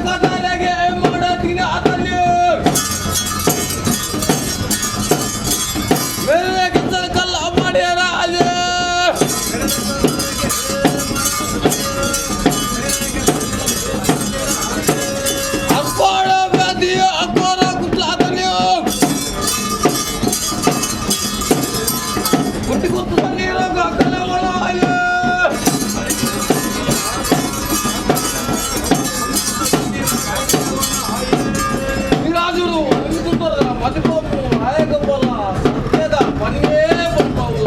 ಕದಲೆಗೆ ಮಾಡತೀನಿ ಅದರಲ್ಲಿ ಬೇರೆ ಕಲ್ಲ ಮಾಡ್ಯಾರ ಅಲ್ಲಿ ಅಕ್ಕೋಳ ವ್ಯಾಧಿ ಅಕ್ಕೋರ ಕುಟ್ಲಾದಲ್ಲಿ ಕುಟ್ಟಿ ಗೊತ್ತು ನೀರು ಕಲ್ಲ ಒಳ ಅಲ್ಲಿ ರಾಜರು ಮದುಕೋನು ಆಯಗಪ್ಪಲ್ಲ ಸತ್ಯದ ಮನೆಯೇ ಬರ್ತಾವು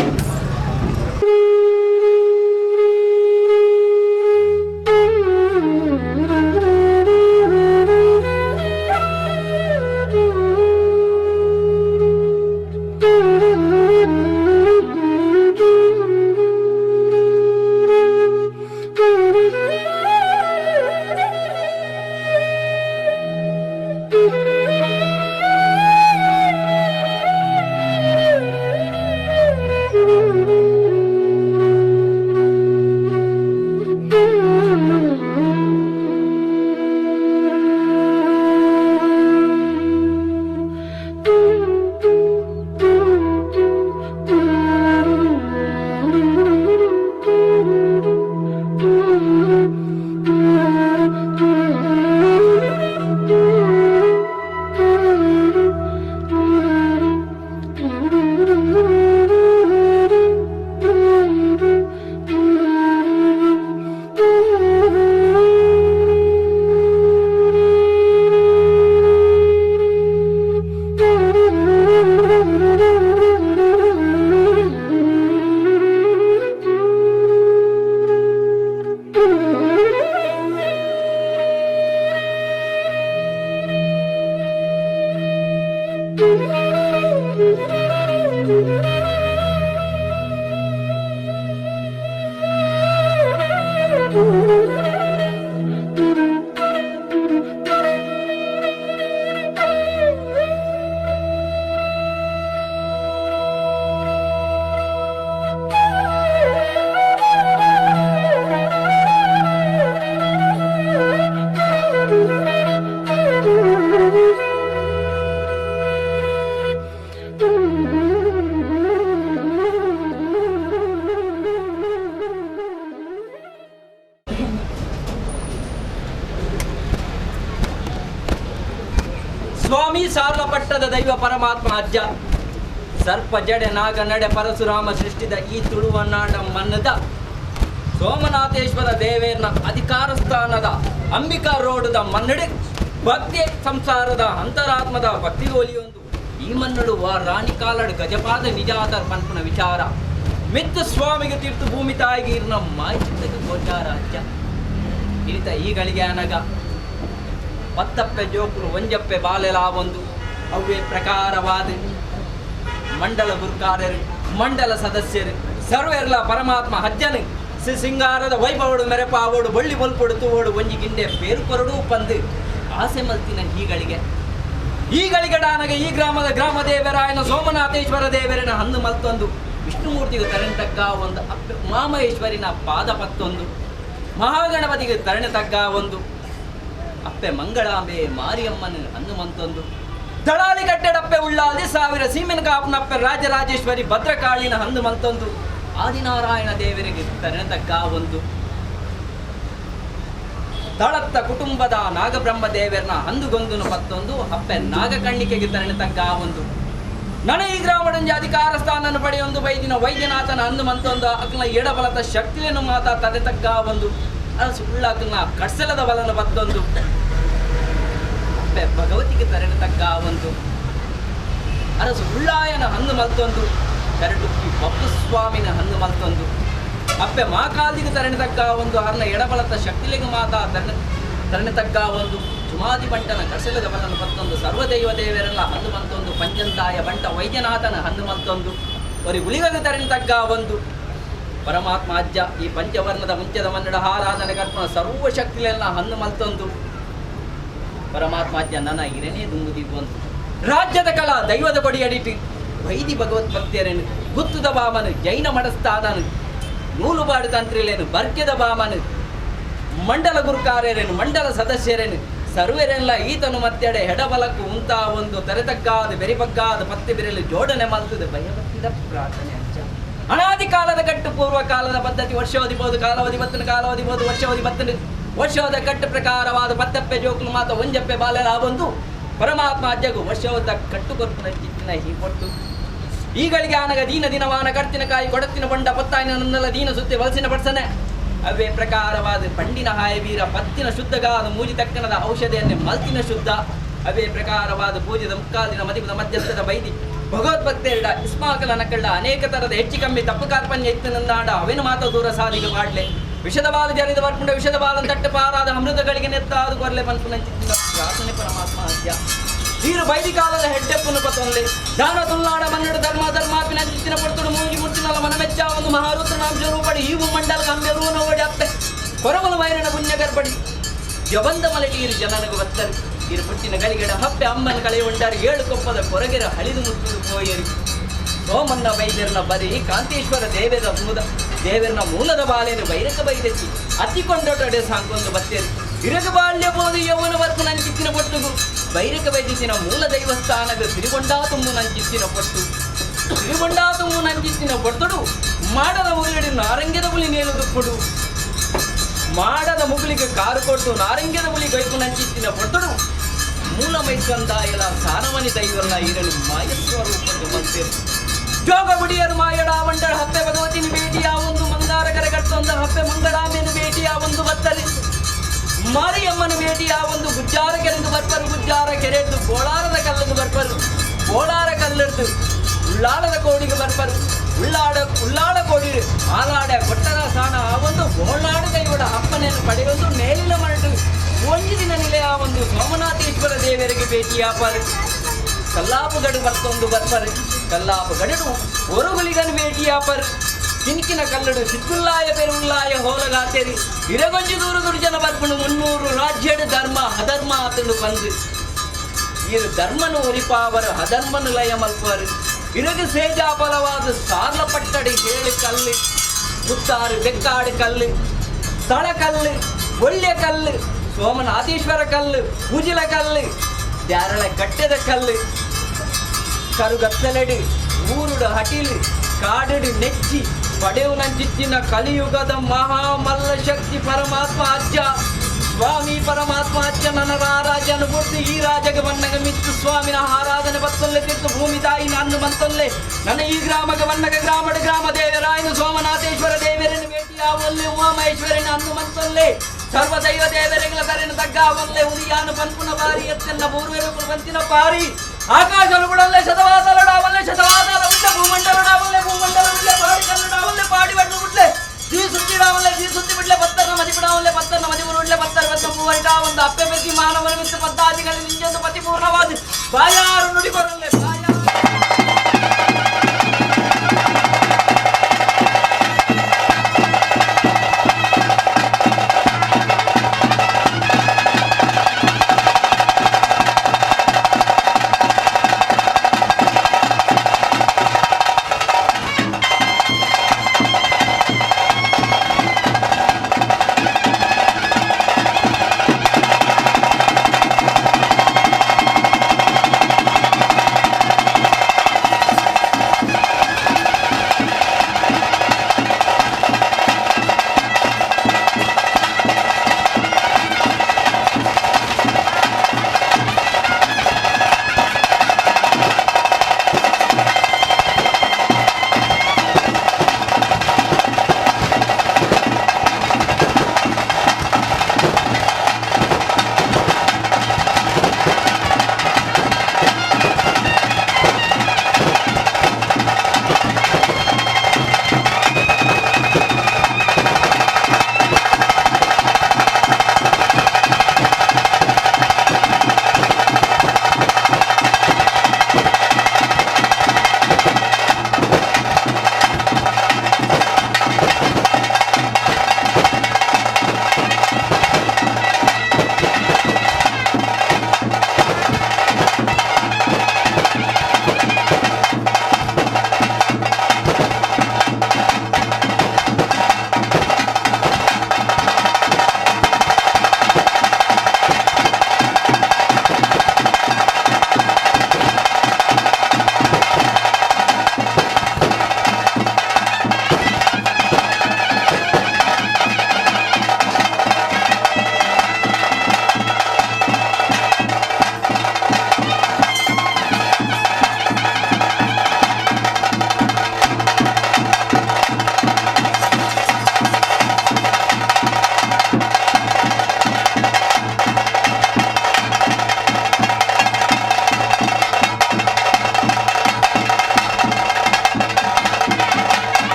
ಸ್ವಾಮಿ ಸಾರ್ವಪಟ್ಟದ ದೈವ ಪರಮಾತ್ಮ ಅಜ್ಜ ಸರ್ಪ ಜಡೆ ನಾಗ ನಡೆ ಪರಶುರಾಮ ಸೃಷ್ಟಿದ ಈ ತುಳುವನಾಡ ಮನ್ನದ ಸೋಮನಾಥೇಶ್ವರ ದೇವೇರ್ನ ಅಧಿಕಾರ ಸ್ಥಾನದ ಅಂಬಿಕಾ ರೋಡ್ದ ಮನ್ನಡೆ ಭಕ್ತಿ ಸಂಸಾರದ ಅಂತರಾತ್ಮದ ಭಕ್ತಿಗೋಲಿಯೊಂದು ಈ ಮನ್ನಡು ರಾಣಿ ಕಾಲಡ್ ಗಜಪಾದ ನಿಜಾತರ ಪನ್ಪುನ ವಿಚಾರ ಮಿತ್ತು ಸ್ವಾಮಿಗೆ ತೀರ್ಥ ಭೂಮಿ ತಾಯಿಗೆ ಇರ್ನ ಮಾಹಿತಿ ಗೋಚಾರ ಅಜ್ಜ ಇಳಿತ ಈಗಳಿಗೆ ಅನಗ ಪತ್ತಪ್ಪೆ ಜೋಕುಲು ಒಂಜಪ್ಪೆ ಬಾಲೆಲ ಒಂದು ಅವೇ ಪ್ರಕಾರವಾದ ಮಂಡಲ ಗುರುಕಾರ್ಯರು ಮಂಡಲ ಸದಸ್ಯರು ಸರ್ವೆರ್ಲ ಪರಮಾತ್ಮ ಹಜ್ಜನು ಸಿಂಗಾರದ ವೈಭವಡು ಮೆರೆಪಾವೋಡು ಬಳ್ಳಿ ಬಲ್ಪೊಡು ತೂವೋಡು ಒಂಜಿ ಗಿಂಡೆ ಪೇರು ಕೊರಡು ಪಂದು ಆಸೆ ಮಲ್ತಿನ ಈಗಳಿಗೆ ಡಾನಗೆ ಈ ಗ್ರಾಮದ ಗ್ರಾಮ ದೇವರಾಯನ ಸೋಮನಾಥೇಶ್ವರ ದೇವರನ ಹಂದು ಮಲ್ತೊಂದು ವಿಷ್ಣುಮೂರ್ತಿಗೆ ತರಣೆ ತಗ್ಗ ಒಂದು ಅಪ್ಪೆ ಉಮಾಮಹೇಶ್ವರಿನ ಪಾದ ಪತ್ತೊಂದು ಮಹಾಗಣಪತಿಗೆ ತರಣೆ ತಗ್ಗ ಒಂದು ಅಪ್ಪೆ ಮಂಗಳಾಂಬೆ ಮಾರಿಯಮ್ಮನ ಹಂದು ಮಂತೊಂದು ದಳಾಳಿ ಕಟ್ಟೆಡಪ್ಪೆ ಉಳ್ಳಾದಿ ಸಾವಿರ ಸೀಮೆನ ಕಾಪನಪ್ಪೆ ರಾಜರಾಜೇಶ್ವರಿ ಭದ್ರಕಾಳಿನ ಹಂದು ಮಂತೊಂದು ಆದಿನಾರಾಯಣ ದೇವರಿಗೆ ತರಣೆ ತಗ್ಗ ಒಂದು ದಳತ್ತ ಕುಟುಂಬದ ನಾಗಬ್ರಹ್ಮ ದೇವರನ ಹಂದುಗೊಂದು ಮತ್ತೊಂದು ಅಪ್ಪೆ ನಾಗಕಣ್ಣಿಕೆಗೆ ತರಣೆ ತಗ್ಗ ಒಂದು ನನ ಈ ಗ್ರಾಮಡಂಜ ಅಧಿಕಾರ ಸ್ಥಾನವನ್ನು ಪಡೆಯೊಂದು ಬೈದಿನ ವೈದ್ಯನಾಥನ ಹಂದು ಮಂತೊಂದು ಅಕ್ಲ ಎಡಬಲದ ಶಕ್ತಿಯನ್ನು ಮಾತಾ ತಡೆ ತಗ್ಗ ಒಂದು ಅರಸು ಉಳ್ಳಾಕಲ್ನ ಕಡ್ಸಲದ ಬಲನ ಬತ್ತೊಂದು ಅಪ್ಪೆ ಭಗವತಿಗೆ ತರಣೆ ತಗ್ಗ ಒಂದು ಅರಸು ಉಳ್ಳಾಯನ ಹಂದು ಮಲ್ತೊಂದು ಕರಡುಕ್ಕಿ ಬಪ್ಪು ಸ್ವಾಮಿನ ಹಂದು ಮಲ್ತೊಂದು ಅಪ್ಪೆ ಮಾಕಾಲ್ದಿಗೆ ತರಣೆ ತಗ್ಗ ಒಂದು ಅರ್ನ ಎಡಬಲದ ಶಕ್ತಿಲಿಗೆ ಮಾತಾ ತರಣೆ ತಗ್ಗ ಒಂದು ಸುಮಾದಿ ಬಂಟನ ಕಸಲದ ಬಲನ ಮತ್ತೊಂದು ಸರ್ವದೈವ ದೇವರೆಲ್ಲ ಹಂದು ಮಂತೊಂದು ಪಂಚಂತಾಯ ಬಂಟ ವೈದ್ಯನಾಥನ ಹಂದು ಮಂತೊಂದು ಅವರಿಗೆ ಉಳಿಗದ ತರಣೆ ತಗ್ಗ ಒಂದು ಪರಮಾತ್ಮ ಅಜ್ಜ ಈ ಪಂಚವರ್ಣದ ಮುಂಚದ ಮನ್ನಡ ಆರಾಧನೆ ಕರ್ಪಣ ಸರ್ವಶಕ್ತಿಲೆಲ್ಲ ಹಂದು ಮಲ್ತೊಂದು ಪರಮಾತ್ಮ ಅಜ್ಜ ನನ್ನ ಇರೇನೇ ದುಂಗುದಿದ್ವಂತು ರಾಜ್ಯದ ಕಲಾ ದೈವದ ಬಡಿಯಡಿಟ್ಟು ವೈದಿ ಭಗವತ್ ಭಕ್ತಿಯರೇನು ಗುತ್ತುದ ಬಾಮನು ಜೈನ ಮಡಸ್ತಾದನು ನೂಲುಬಾಡು ತಂತ್ರಿಲೇನು ಬರ್ಕ್ಯದ ಬಾಮನು ಮಂಡಲ ಗುರುಕಾರ್ಯರೇನು ಮಂಡಲ ಸದಸ್ಯರೇನು ಸರ್ವರೆಲ್ಲ ಈತನು ಮತ್ತೆಡೆ ಹೆಡಬಲಕ್ಕೂ ಉಂತ ಒಂದು ತೆರೆತಗ್ಗಾದ ಬೆರಿಬಗ್ಗಾದ ಪತ್ತೆ ಬೆರೆಯಲು ಜೋಡಣೆ ಮಾಡ್ತದೆ ಭಯಭಕ್ತಿದ ಪ್ರಾರ್ಥನೆ ಅಜ್ಜ. ಅನಾದಿ ಕಾಲದ ಕಟ್ಟು ಪೂರ್ವ ಕಾಲದ ಪದ್ಧತಿ ವರ್ಷಾವಧಿ ಬೋದು ಕಾಲಾವಧಿ ಬತ್ತನ ಕಾಲಾವಧಿ ಬೋದು ವರ್ಷಾವಧಿ ಬತ್ತನ ವರ್ಷದ ಕಟ್ಟು ಪ್ರಕಾರವಾದ ಪತ್ತಪ್ಪೆ ಜೋಕುಲು ಮಾತ ಒಂಜಪ್ಪೆ ಬಾಲೆಲ ಬಂದು ಪರಮಾತ್ಮ ಅಜ್ಜಗು ವರ್ಷವದ ಕಟ್ಟು ಕೊರ್ಪುನ ಚಿತ್ತಿನ ಹೀಗೊಟ್ಟು ಈಗಳಿಗೆ ಆನಗ ದೀನ ದಿನವಾನ ಕರ್ತಿನ ಕಾಯಿ ಕೊಡತ್ತಿನ ಬಂಡ ಪತ್ತಾಯಿನ ನನ್ನೆಲ್ಲ ದೀನ ಸುತ್ತಿ ವಲಸಿನ ಪಡ್ಸನೆ ಅವೇ ಪ್ರಕಾರವಾದ ಪಂಡಿನ ಹಾಯವೀರ ಪತ್ತಿನ ಶುದ್ಧಗಾದ ಮೂಲಿ ತಕ್ಕನದ ಔಷಧಿಯನ್ನೇ ಮಲ್ತಿನ ಶುದ್ಧ ಅವೇ ಪ್ರಕಾರವಾದ ಪೂಜೆದ ಮುಕ್ಕಾಲಿನ ಮದಿಪದ ಮಧ್ಯಸ್ಥದ ಬೈದಿ ಭಗವದ್ಭಕ್ತೆರಡ ಇಸ್ಮಾಕಲ ನಕ್ಕಳ್ಳ ಅನೇಕ ತರದ ಹೆಚ್ಚು ಕಮ್ಮಿ ತಪ್ಪು ಕಾರ್ಪಣ್ಯ ಇತ್ತನಂದಾಡ ಅವೇನು ಮಾತ ದೂರ ಸಾಧಿಗೆ ಮಾಡ್ಲೆ ವಿಷದ ಬಾಲ ಜರಿದ ಬರ್ಪುಂಡ ವಿಷದ ಬಾಲನ್ ತಟ್ಟು ಪಾರಾದ ಅಮೃತಗಳಿಗೆ ನೆತ್ತಾದು ಕೊರ್ಲೆ ಪನ್ಪುನಂಚಿತ್ತಿನ ಪ್ರಾರ್ಥನೆ ಪರಮಾತ್ಮ ಅದ್ಯ ನೀರು ಬೈದಿ ಕಾಲದ ಹೆಡ್ಡೆಪ್ಪನ್ನು ಪತ್ತೊಂದೆ ದಾನ ತುಲ್ನಾಡ ಮನ್ನಡು ಧರ್ಮ ಧರ್ಮಾಪಿನ ಚಿತ್ತಿನ ಪಡ್ತುಡು ಮೂಗಿ ಮುಟ್ಟಿನಲ್ಲ ಮನಮೆಚ್ಚ ಒಂದು ಮಹಾರುದ್ರನಾಂಶ ರೂಪಡಿ ಈವು ಮಂಡಲ ಗಂಭೀರೂನ ಓಡಿ ಅತ್ತೆ ಕೊರವಲು ವೈರನ ಪುಣ್ಯ ಗರ್ಭಡಿ ಜಬಂದ ಮಲಟೀರು ಜನನಗು ಬತ್ತರು ಇರು ಪುಟ್ಟಿನ ಗಲಿಗಡ ಹಪ್ಪೆ ಅಮ್ಮನ ಕಳೆ ಉಂಡಾರು ಏಳು ಕೊಪ್ಪದ ಕೊರಗೆರ ಹಳಿದು ಮುತ್ತಿದು ಹೋಯರಿ ಸೋಮನ್ನ ವೈದ್ಯರನ ಬರಿ ಕಾಂತೇಶ್ವರ ದೇವರನ ಮೂಲದ ಬಾಲೆಯನ್ನು ಬೈರಕ ಬೈದೆಚ್ಚಿ ಅತ್ತಿಕೊಂಡೊಡೆ ಸಾಂಕೊಂದು ಬತ್ತೇರಿ ಇರಗ ಬಾಳ್ಯ ಬೋದು ಯೌವನ ವರ್ಗು ನಂಚಿತ್ತಿನ ಪೊಟ್ಟುಗು ಬೈರಕ ವೈದ್ಯತಿನ ಮೂಲ ದೈವಸ್ಥಾನಗ ಸಿರಿಗೊಂಡಾ ತುಂಬು ನಂಚಿತ್ತಿನ ಪೊಟ್ಟು ಸಿರಿಗೊಂಡಾ ತುಂಬು ನಂಚಿತ್ತಿನ ಪೊಟ್ಟುಡು ಮಾಡದ ಮುಗುಲಿಡಿ ನಾರಂಗ್ಯದ ಬುಲಿ ನೇಲುದು ಕೊಡು ಮಾಡದ ಮುಗುಲಿಗೆ ಕಾರು ಕೊಟ್ಟು ನಾರಂಗ್ಯದ ಬುಲಿ ಗೈಕು ನಂಚಿತ್ತಿನ ಪೊಟ್ಟುಡು ಮೂಲ ಮೈಸಂದ ಎಲ್ಲ ಸಾನವನಿ ದೈವಲ್ಲ ಇರಲು ಮಾಯಸ್ವರೂಪದ ಮಂದಿರ ಜೋಗ ಗುಡಿಯರು ಮಾಯಡ ಮಂಡಳ ಹಪ್ಪೆ ಭಗವತಿನ ಭೇಟಿಯ ಒಂದು ಮಂಗಾರ ಕರೆಗಟ್ಟೊಂದ ಹಪ್ಪೆ ಮಂಗಳಾಮೆಯನ್ನು ಭೇಟಿಯ ಒಂದು ಬತ್ತಲಿ ಮಾರಿಯಮ್ಮನ ಭೇಟಿಯ ಒಂದು ಗುಜ್ಜಾರ ಕೆರೆದು ಬರ್ಪರು ಗುಜ್ಜಾರ ಕೆರೆದು ಗೋಳಾರದ ಕಲ್ಲದು ಬರ್ಪರು ಗೋಳಾರ ಕಲ್ಲದ್ದು ಉಳ್ಳಾಳದ ಕೋಡಿಗೆ ಬರ್ಪರು ಉಳ್ಳಾಳ ಕೋಡಿ ಆಲಾಡ ಕೊಟ್ಟರ ಸಾಣ ಆ ಒಂದು ಗೋಳಾಡ ಕೈವಡ ಅಪ್ಪನೆಯನ್ನು ಪಡೆಯೊಂದು ಮೇಲಿನ ಮರಟು ಒಂದು ದಿನ ನಿಲೆಯ ಒಂದು ಸೋಮನಾಥೇಶ್ವರ ದೇವರಿಗೆ ಭೇಟಿಯಾಪರು ಕಲ್ಲಾಪುಗಡು ಬರ್ತೊಂದು ಬರ್ಪರು ಕಲ್ಲಾಪುಗಡು ಒರುಗುಲಿಗನು ಭೇಟಿಯಾಪರು ಕಿನ್ಕಿನ ಕಲ್ಲಡು ಸಿದ್ದುಲ್ಲಾಯ ಪೆರುಲ್ಲಾಯ ಹೋಲಗಾತೆರಿ ಇರಗೊಂಜಿ ದೂರು ದುರ್ಜನ ಬರ್ಪುಣು 300 ರಾಜ್ಯಡು ಧರ್ಮ ಅಧರ್ಮ ಆತನು ಬಂದು ಇರು ಧರ್ಮನು ಒರಿಪಾವರು ಅಧರ್ಮನು ಲಯ ಮಲ್ಪರು ಇರಗು ಸೇಜಾಪಲವಾದ ಸಾರ್ಲ ಪಟ್ಟಡಿ ಹೇಳಿ ಕಲ್ಲು ಮುತ್ತಾರು ಬೆಕ್ಕಾಡು ಕಲ್ಲು ಸ್ಥಳ ಕಲ್ಲು ಒಳ್ಳೆ ಕಲ್ಲು ಸೋಮನಾಥೇಶ್ವರ ಕಲ್ಲು ಪೂಜಿಲ ಕಲ್ಲು ದ್ಯಾರಳ ಕಟ್ಟೆದ ಕಲ್ಲು ಕರುಗತ್ತಲೆಡು ಊರುಡು ಹಟಿಲು ಕಾಡುಡು ನೆಚ್ಚಿ ಪಡೆವು ನಂಚಿತ್ತಿನ ಕಲಿಯುಗದ ಮಹಾಮಲ್ಲ ಶಕ್ತಿ ಪರಮಾತ್ಮ ಅಜ್ಜ ಸ್ವಾಮಿ ಪರಮಾತ್ಮ ಅಜ್ಜ ನನ್ನ ರಾಜ ಅನುಭೂತಿ ಈ ರಾಜಗೆ ಬಣ್ಣಗ ಮಿತ್ತು ಸ್ವಾಮಿನ ಆರಾಧನೆ ಬತ್ತೊಲ್ಲೆ ತಿತ್ತು ಭೂಮಿ ತಾಯಿ ನಾನು ಬಂತೊಲ್ಲೆ ನನ್ನ ಈ ಗ್ರಾಮಗ ಬಣ್ಣಗ ಗ್ರಾಮ ದೇವರಾಯನು ಸೋಮನಾಥೇಶ್ವರ ದೇವರನ್ನು ಭೇಟಿಯಾವಲ್ಲೆ ಉಮಾಮಹೇಶ್ವರನ ಅನ್ನು ಮಂತೊಲ್ಲೆ ಸರ್ವ ದೈವ ದೇವರೆಗಳ ತರೆನ ತಗ್ಗಾವಲ್ಲೆ ಉದಿಯಾನು ಪನ್ಪುನ ಬಾರಿ ಎತ್ತನ್ನ ಪೂರ್ವೇರು ಪಂತಿನ ಪಾರಿ ಆಕಾಶಲು ಬಿಡಲ್ಲೆ ಶತವಾದಲಡಾವಲ್ಲೆ ಶತವಾದಲ ಬಿಡ್ಲೆ ಭೂಮಂಡಲಡಾವಲ್ಲೆ ಭೂಮಂಡಲ ಪಾಡಿ ಕಲ್ಲಡಾವಲ್ಲೆ ಪಾಡಿ ಬಡ್ಡು ಬಿಡ್ಲೆ ಜೀ ಸುತ್ತಿಡಾವಲ್ಲೆ ಜೀ ಸುತ್ತಿ ಬಿಡ್ಲೆ ಬತ್ತರ್ನ ಮದಿ ಬಿಡಾವಲ್ಲೆ ಬತ್ತರ್ನ ಮದಿ ಉರುಡ್ಲೆ ಬತ್ತರ ಬತ್ತ ಮೂವರಿಟ ಒಂದು ಅಪ್ಪೆ ಬೆಕ್ಕಿ ಮಾನವನ ಮಿತ್ರ ಪದ್ದಾದಿಗಳ ನಿಂಜೊಂದು ಪತಿ ಪೂರ್ಣವಾದ ಬಾಯಾರು ನುಡಿ ಬರಲ್ಲೆ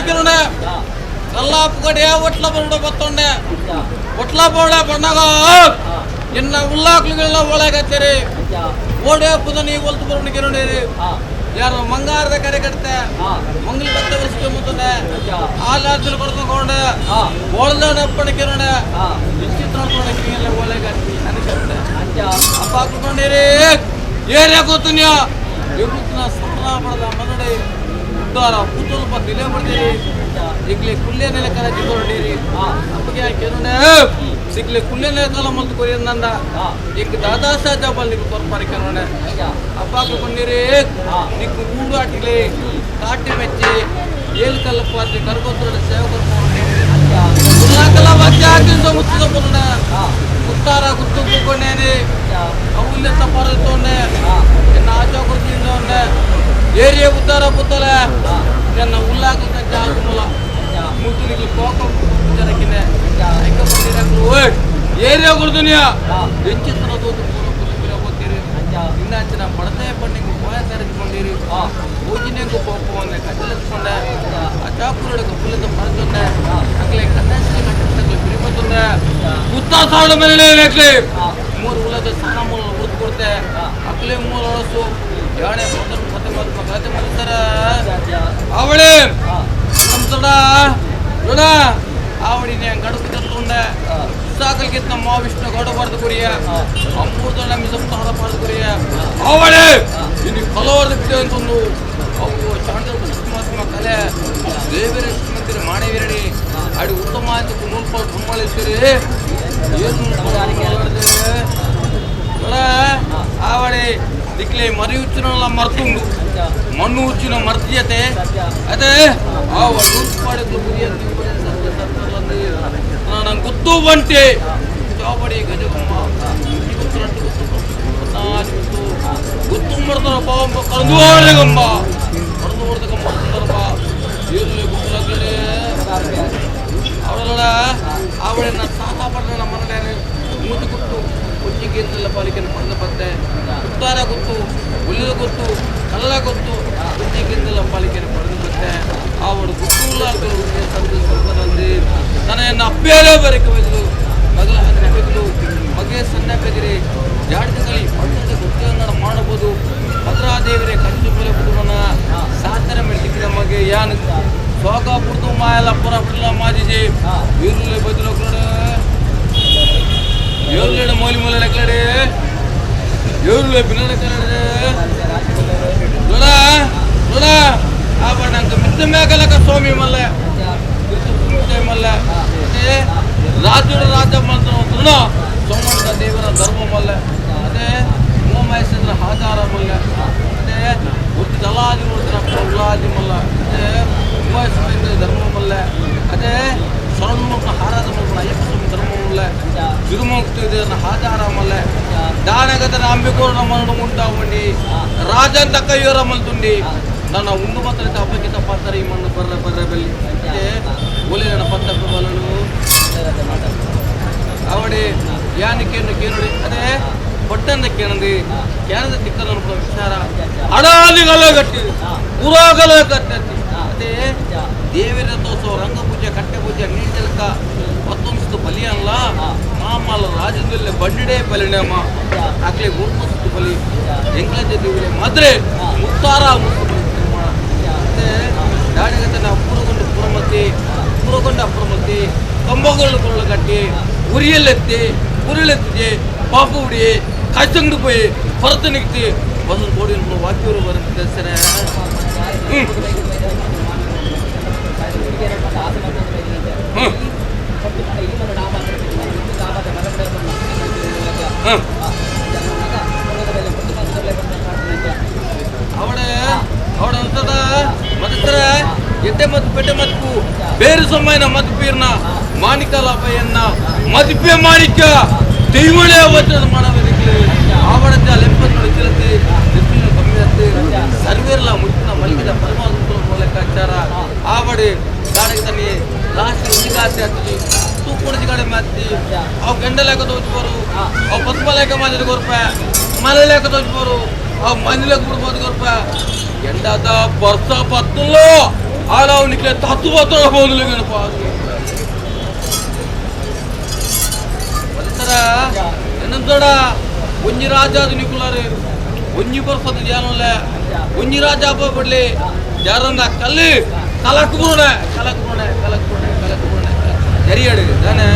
ಕಿರುಣೆ ಕಲ್ಲಾಪು ಕಡೆ ಒಟ್ಲ ಬರುಡ ಬತ್ತೊಂಡೆ ಒಟ್ಲ ಬೋಳೆ ಬಣ್ಣಗ ಇನ್ನ ಉಲ್ಲಾಕ್ಲುಗಳನ್ನ ಒಳಗತ್ತೀರಿ ಓಡೆ ಪುದನಿ ಒಲ್ತು ಬರೋಣ ಕಿರುಣೇರಿ ಯಾರು ಮಂಗಾರದ ಕರೆ ಕಟ್ತೆ ಮಂಗಲ ಬತ್ತ ವರ್ಷಕ್ಕೆ ಮುಂದೆ ಆಲಾಜಲು ಕೊಡ್ಕೊಂಡೆ ಓಳ್ದಪ್ಪಣ ಕಿರುಣೆ ವಿಚಿತ್ರ ನೋಡ್ಕೊಂಡೆ ಒಳಗತ್ತಿ ಅನಿಸುತ್ತೆ ಅಪ್ಪ ಹಾಕೊಂಡಿರಿ ಏನೇ ಗೊತ್ತು ನೀವು ಇವತ್ತಿನ ಸಪನಾ ಪಡೆದ ಮನಡೆ ಉದ್ದಾರ ಕೂತಲ್ಪ ತಿಲೆ ಬರ್ತೀರಿ ಈಗಲೇ ಕುಲ್ಲೆ ನೆಲೆ ಕಲ ಕಿತ್ತೊಂಡಿರಿ ಅಪ್ಪಗೆ ಕಿರುಣೆ ಸಿಗ್ಲಿ ಕುಲ್ಲೆ ನೆಲೆ ಕಾಲ ಮಲ್ತು ಕೊರಿಯಂದ ಈಗ ದಾದಾ ಸಾಹೇಬ್ ಬಲ್ಲಿ ತೋರ್ಪಾರಿ ಕಿರುಣೆ ಅಪ್ಪ ಹಾಕೊಂಡಿರಿ ನಿಕ್ಕು ಊರು ಆಟಿಲಿ ಕಾಟಿ ಮೆಚ್ಚಿ ಏಳು ಕಲ್ಲ ಪಾತ್ರಿ ಕರ್ಕೊತ್ರ ಸೇವಕರು ಉಲ್ಲಾಕಲ್ಲ ವಾಕ್ಯ ಹಾಕಿಂದ ಮುಚ್ಚಿದ ಬಂದ ಉತ್ತಾರ ಗುತ್ತು ಕೂಕೊಂಡೇನಿ ಅವಲ್ಲೇ ತಪ್ಪಾರತೋಂಡೆ ಎನ್ನ ಆಚಾ ಕೊಡ್ತಿಂದೋಂಡೆ ಏರಿಯ ಉದ್ದಾರ ಪುತ್ತಲೆ ನನ್ನ ಉಲ್ಲಾಕದ ಜಾಗುಮಲ ಮುತ್ತುನಿಗೆ ಕೋಕ ಜನಕಿನೆ ಐಕ ಬಂದಿರಕು ಏರಿಯ ಗುರ್ದುನಿಯ ಬೆಂಚಿತನ ದೋದು ಪೂರ ಹೋಗ್ತೀರಿ ಇನ್ನಾಚಿನ ಪಡತೆ ಪಣ್ಣಿಗೆ ಪೋಯ ಸೇರಿಸ್ಕೊಂಡಿರಿ ಓಜಿನೆಂಗು ಪೋಪವನ್ನೇ ಕಚ್ಚಲಿಸ್ಕೊಂಡೆ ಆ ಚಾಕುರಡೆ ಕಪ್ಪುಲದ ಪರತೊಂಡೆ ಅಕ್ಲೆ ಕನ್ನಡಿಗೆ ಕಟ್ಟಕ್ಕೆ ಬಿರಿಪತ್ತೊಂಡೆ ಉತ್ತ ಸಾವಳ ಮೇಲೆ ಲೆಕ್ಲಿ ಮೂರು ಉಲದ ಸಣ್ಣ ಮೂಲ ಉಳಿದು ಕೊಡ್ತೆ ಅಕ್ಲೆ ಮೂಲ ಒಳಸು ಯಾಣೆ ಮೊದಲು ಮತ್ತೆ ಮತ್ತೆ ಗಲಾಟೆ ಮಾಡ್ತಾರ ಅವಳಿ ನಮ್ತಡ ನೋಡ ಆವಡಿನೇ ಗಡುಕು ತಗೊಂಡೆ ಸಾಕಲ್ಕಿತ್ ನಮ್ಮ ವಿಷ್ಣು ಗೌಡ ಬಾರ್ದು ಕುರಿಯ ಅಮೃತ ಮಿಸಪ್ತಾರ ಬಾರ್ದು ಕುರಿಯ ಅವಳಿ ಇನ್ನು ಕಲವರ್ದು ಬಿಟ್ಟು ಅಂತಂದು ಅವು ಚಾಂದ್ರ ಮಹಾತ್ಮ ಕಲೆ ದೇವರೇ ಶ್ರೀಮಂತಿರಿ ಮಾಣೇವಿರಡಿ ಅಡಿ ಉತ್ತಮ ಅಂತ ನೂಲ್ಪಾಡು ತುಂಬಳಿಸ್ತೀರಿ ಏನು ಆವಡೆ ದಿಕ್ಲೆ ಮರಿ ಹುಚ್ಚಿನಲ್ಲ ಮರ್ತುಂಡು ಮಣ್ಣು ಹುಚ್ಚಿನ ಮರ್ತಿಯತೆ ಅದೇ ಆ ನೂಲ್ಪಾಡಿದ್ರು ನಂಗೆ ಗೊತ್ತು ಬಂಟೆ ಚಾವಡಿ ಗಜಗಮ್ಮ ಗೊತ್ತು ಮಾಡ್ತಾರ ಪಾವಂಬ ಕಳೆದು ಹೊಡೆಗಂಬ ಕಳೆದು ಹೊಡೆದಗಮ್ಮ ಇರ್ಲಿ ಗುತ್ತಲೇ ಅವಳ ಅವಳನ್ನ ಸಾಲ ಪಡೆದ ನಮ್ಮ ಮನೆ ಮೂತಿ ಕೊಟ್ಟು ಕುಚ್ಚಿಗೆಲ್ಲ ಪಾಲಿಕೆಯನ್ನು ಪಡೆದ ಬತ್ತೆ ಉತ್ತಾರ ಗೊತ್ತು ಉಳಿದ ಗೊತ್ತು ಕಲ್ಲ ಗೊತ್ತು ಕುಚ್ಚಿಗೆಲ್ಲ ಪಾಲಿಕೆಯನ್ನು ಪಡೆದು ಬತ್ತೆ ಅವಳು ಗುತ್ತೂಲಾಗಲು ಸಂದರ್ಭದಲ್ಲಿ ತನ್ನ ಅಪ್ಪೇರೇ ಬರಕಬೇಕು ಮಗಳ ಹನ್ನಬೇಕು ಮಗೆ ಸಣ್ಣ ಬೆದಿರಿ ಜಾಡ್ಕಲಿ ಪಟ್ಟದ ಗುತ್ತಿಯನ್ನು ಮಾಡಬಹುದು ಭದ್ರಾದೇವರೇ ಕಂಚು ಬೆಲೆ ಬಿಡುವನ ಸಾಧನೆ ಮೆಟ್ಟಿಕಿದ ಮಗೆ ಯಾನ್ ಸೋಗ ಪುರ್ದು ಮಾಯಲ್ಲ ಪುರ ಬಿಡಲ ಮಾಜಿಜಿ ಈರುಳ್ಳಿ ಬದಲು ಏರುಳ್ಳಿ ಮೌಲಿ ಮೂಲೆ ಲೆಕ್ಕಡೆ ಏರುಳ್ಳಿ ಬಿನ್ನ ಕಡೆ ನೋಡ ನೋಡ ಆ ನಂಗೆ ಮಿತ್ತ ಮೇಕಲಕ ಸ್ವಾಮಿ ಮಲ್ಲ ಮಲ್ಲ ರಾಜುಡ ರಾಜ ಮಂತ್ರ ಸೋಮಣ್ಣ ದೇವರ ಧರ್ಮ ಮಲ್ಲ ಅದೇ ಉಮಾಮಹೇಶ್ವರ ಆಧಾರ ಮಲ್ಲ ಅದೇ ಒಟ್ಟು ಜಲಾದಿ ನೋಡ್ತಾರ ಉಲ್ಲಾದಿ ಮಲ್ಲ ಅದೇ ಉಮಾಮಹೇಶ್ವರ ಧರ್ಮ ಮಲ್ಲ ಅದೇ ಸೊರಣ್ಮಕ್ಕ ಹಾರಾದ ಮಲ್ಲ ಅಯ್ಯಪ್ಪ ಸ್ವಾಮಿ ಧರ್ಮ ಮಲ್ಲ ತಿರುಮುಕ್ತ ಆಧಾರ ಮಲ್ಲ ದಾನಗದನ ಅಂಬಿಕೋರ ಮರಣ ಉಂಟಾವಂಡಿ ರಾಜಂತ ಕೈಯೋರ ಮಲ್ತುಂಡಿ ನನ್ನ ಉಂಡು ಮಾತ್ರ ಹಬ್ಬಕ್ಕೆ ತಪ್ಪಾಡ್ತಾರೆ ಈ ಮಣ್ಣು ಬರ್ರ ಬೆಲ್ಲಿ ಒಲೆ ನನ್ನ ಪತ್ತ ಬಲನು ಅವಡಿ ಯಾನಕ್ಕೇನು ಕೇಳಿ ಅದೇ ಪಟ್ಟಂದ ಕೇಳಂದಿ ಕ್ಯಾನದ ತಿಕ್ಕದ ವಿಚಾರ ಅಡಾಲಿಗಲ ಗಟ್ಟಿ ಪುರಾಗಲ ಕಟ್ಟಿ ಅದೇ ದೇವರ ತೋಸೋ ರಂಗಪೂಜೆ ಕಟ್ಟೆ ಪೂಜೆ ನೀಟಲ್ಕ ಮತ್ತೊಂದು ಬಲಿ ಅಲ್ಲ ಮಾಮಲ್ಲ ರಾಜ್ಯದಲ್ಲಿ ಬಂಡಿಡೆ ಬಲಿನೇಮ ಆಗ್ಲೇ ಗುರುತು ಬಲಿ ಎಂಗ್ಲಜ ದೇವರೇ ಮಾದ್ರೆ ಮುತ್ತಾರ ಮತ್ತೆ ದಾಡಿಗತ್ತೆ ನಾವು ಪುರಗೊಂಡ ಅಪುರಮತ್ತಿ ಕಂಬಗಳು ಕಟ್ಟಿ ಉರಿಯಲ್ಲೆತ್ತಿ ಉರುಳೆತ್ತಿ ಪಾಪು ಹುಡಿ ಕಾಯ್ತಂಡು போய் ಹೊರತು ನಿಗ್ತಿ ಒಂದು ಕೋಡಿ ವಾಕ್ಯವರು ಬರುತ್ತೆ ಸರ ಅವಳ ಮದತ್ರ ಎಡ್ಡೆ ಮತ್ತು ಪೆಟ್ಟೆ ಮತ್ಕು ಬೇರೆ ಸಮಯನ ಮದ್ಪೀರ್ನ ಮಾಣಿಕಲ ಅಪ್ಪಯ್ಯನ್ನ ಮದ್ಪೆ ಮಾಣಿಕ್ಯ ದೈವಳೆ ವಚನ ಮಾಡೋದಕ್ಕೆ ಆವಡದ ಲೆಂಪತ್ತು ತಿರುತ್ತಿ ಕಮ್ಮಿ ಹತ್ತಿ ಸರ್ವೇರ್ಲ ಮುಟ್ಟಿನ ಮಲಗಿದ ಪರಮಾತ್ಮ ಮೂಲಕಾಚಾರ ಆವಡೆ ಗಾಡಿಗೆ ತನ್ನಿ ಲಾಸ್ಟ್ ಉಚಿಗಾಸೆ ಹತ್ತಿ ತೂಕುಡಿಸಿ ಗಾಡಿ ಮಾತಿ ಅವು ಗಂಡ ಲೆಕ್ಕ ತೋಚ್ಬೋರು ಅವು ಪದ್ಮ ಲೆಕ್ಕ ಮಾಡಿದ ಗೊರ್ಪ ಮನೆ ಲೆಕ್ಕ ತೋಚ್ಬೋರು ಅವು ಮನೆ ಲೆಕ್ಕ ಬಿಡ್ಬೋದು ಗೊರ್ಪ ಎಂಡದ ಬರ್ಸ ಪತ್ತುಲ್ಲೋ ఆలవునికి తత్వతో బోధులు என்னத்தோடா ஒஞ்சி ராஜா நிக்குள்ளாரு ஒஞ்சி பர்சத்து ஜானம்ல ஒஞ்சி ராஜா போடலே ஜாரந்தா கல்லு கலக்கு போன சரியாடு தானே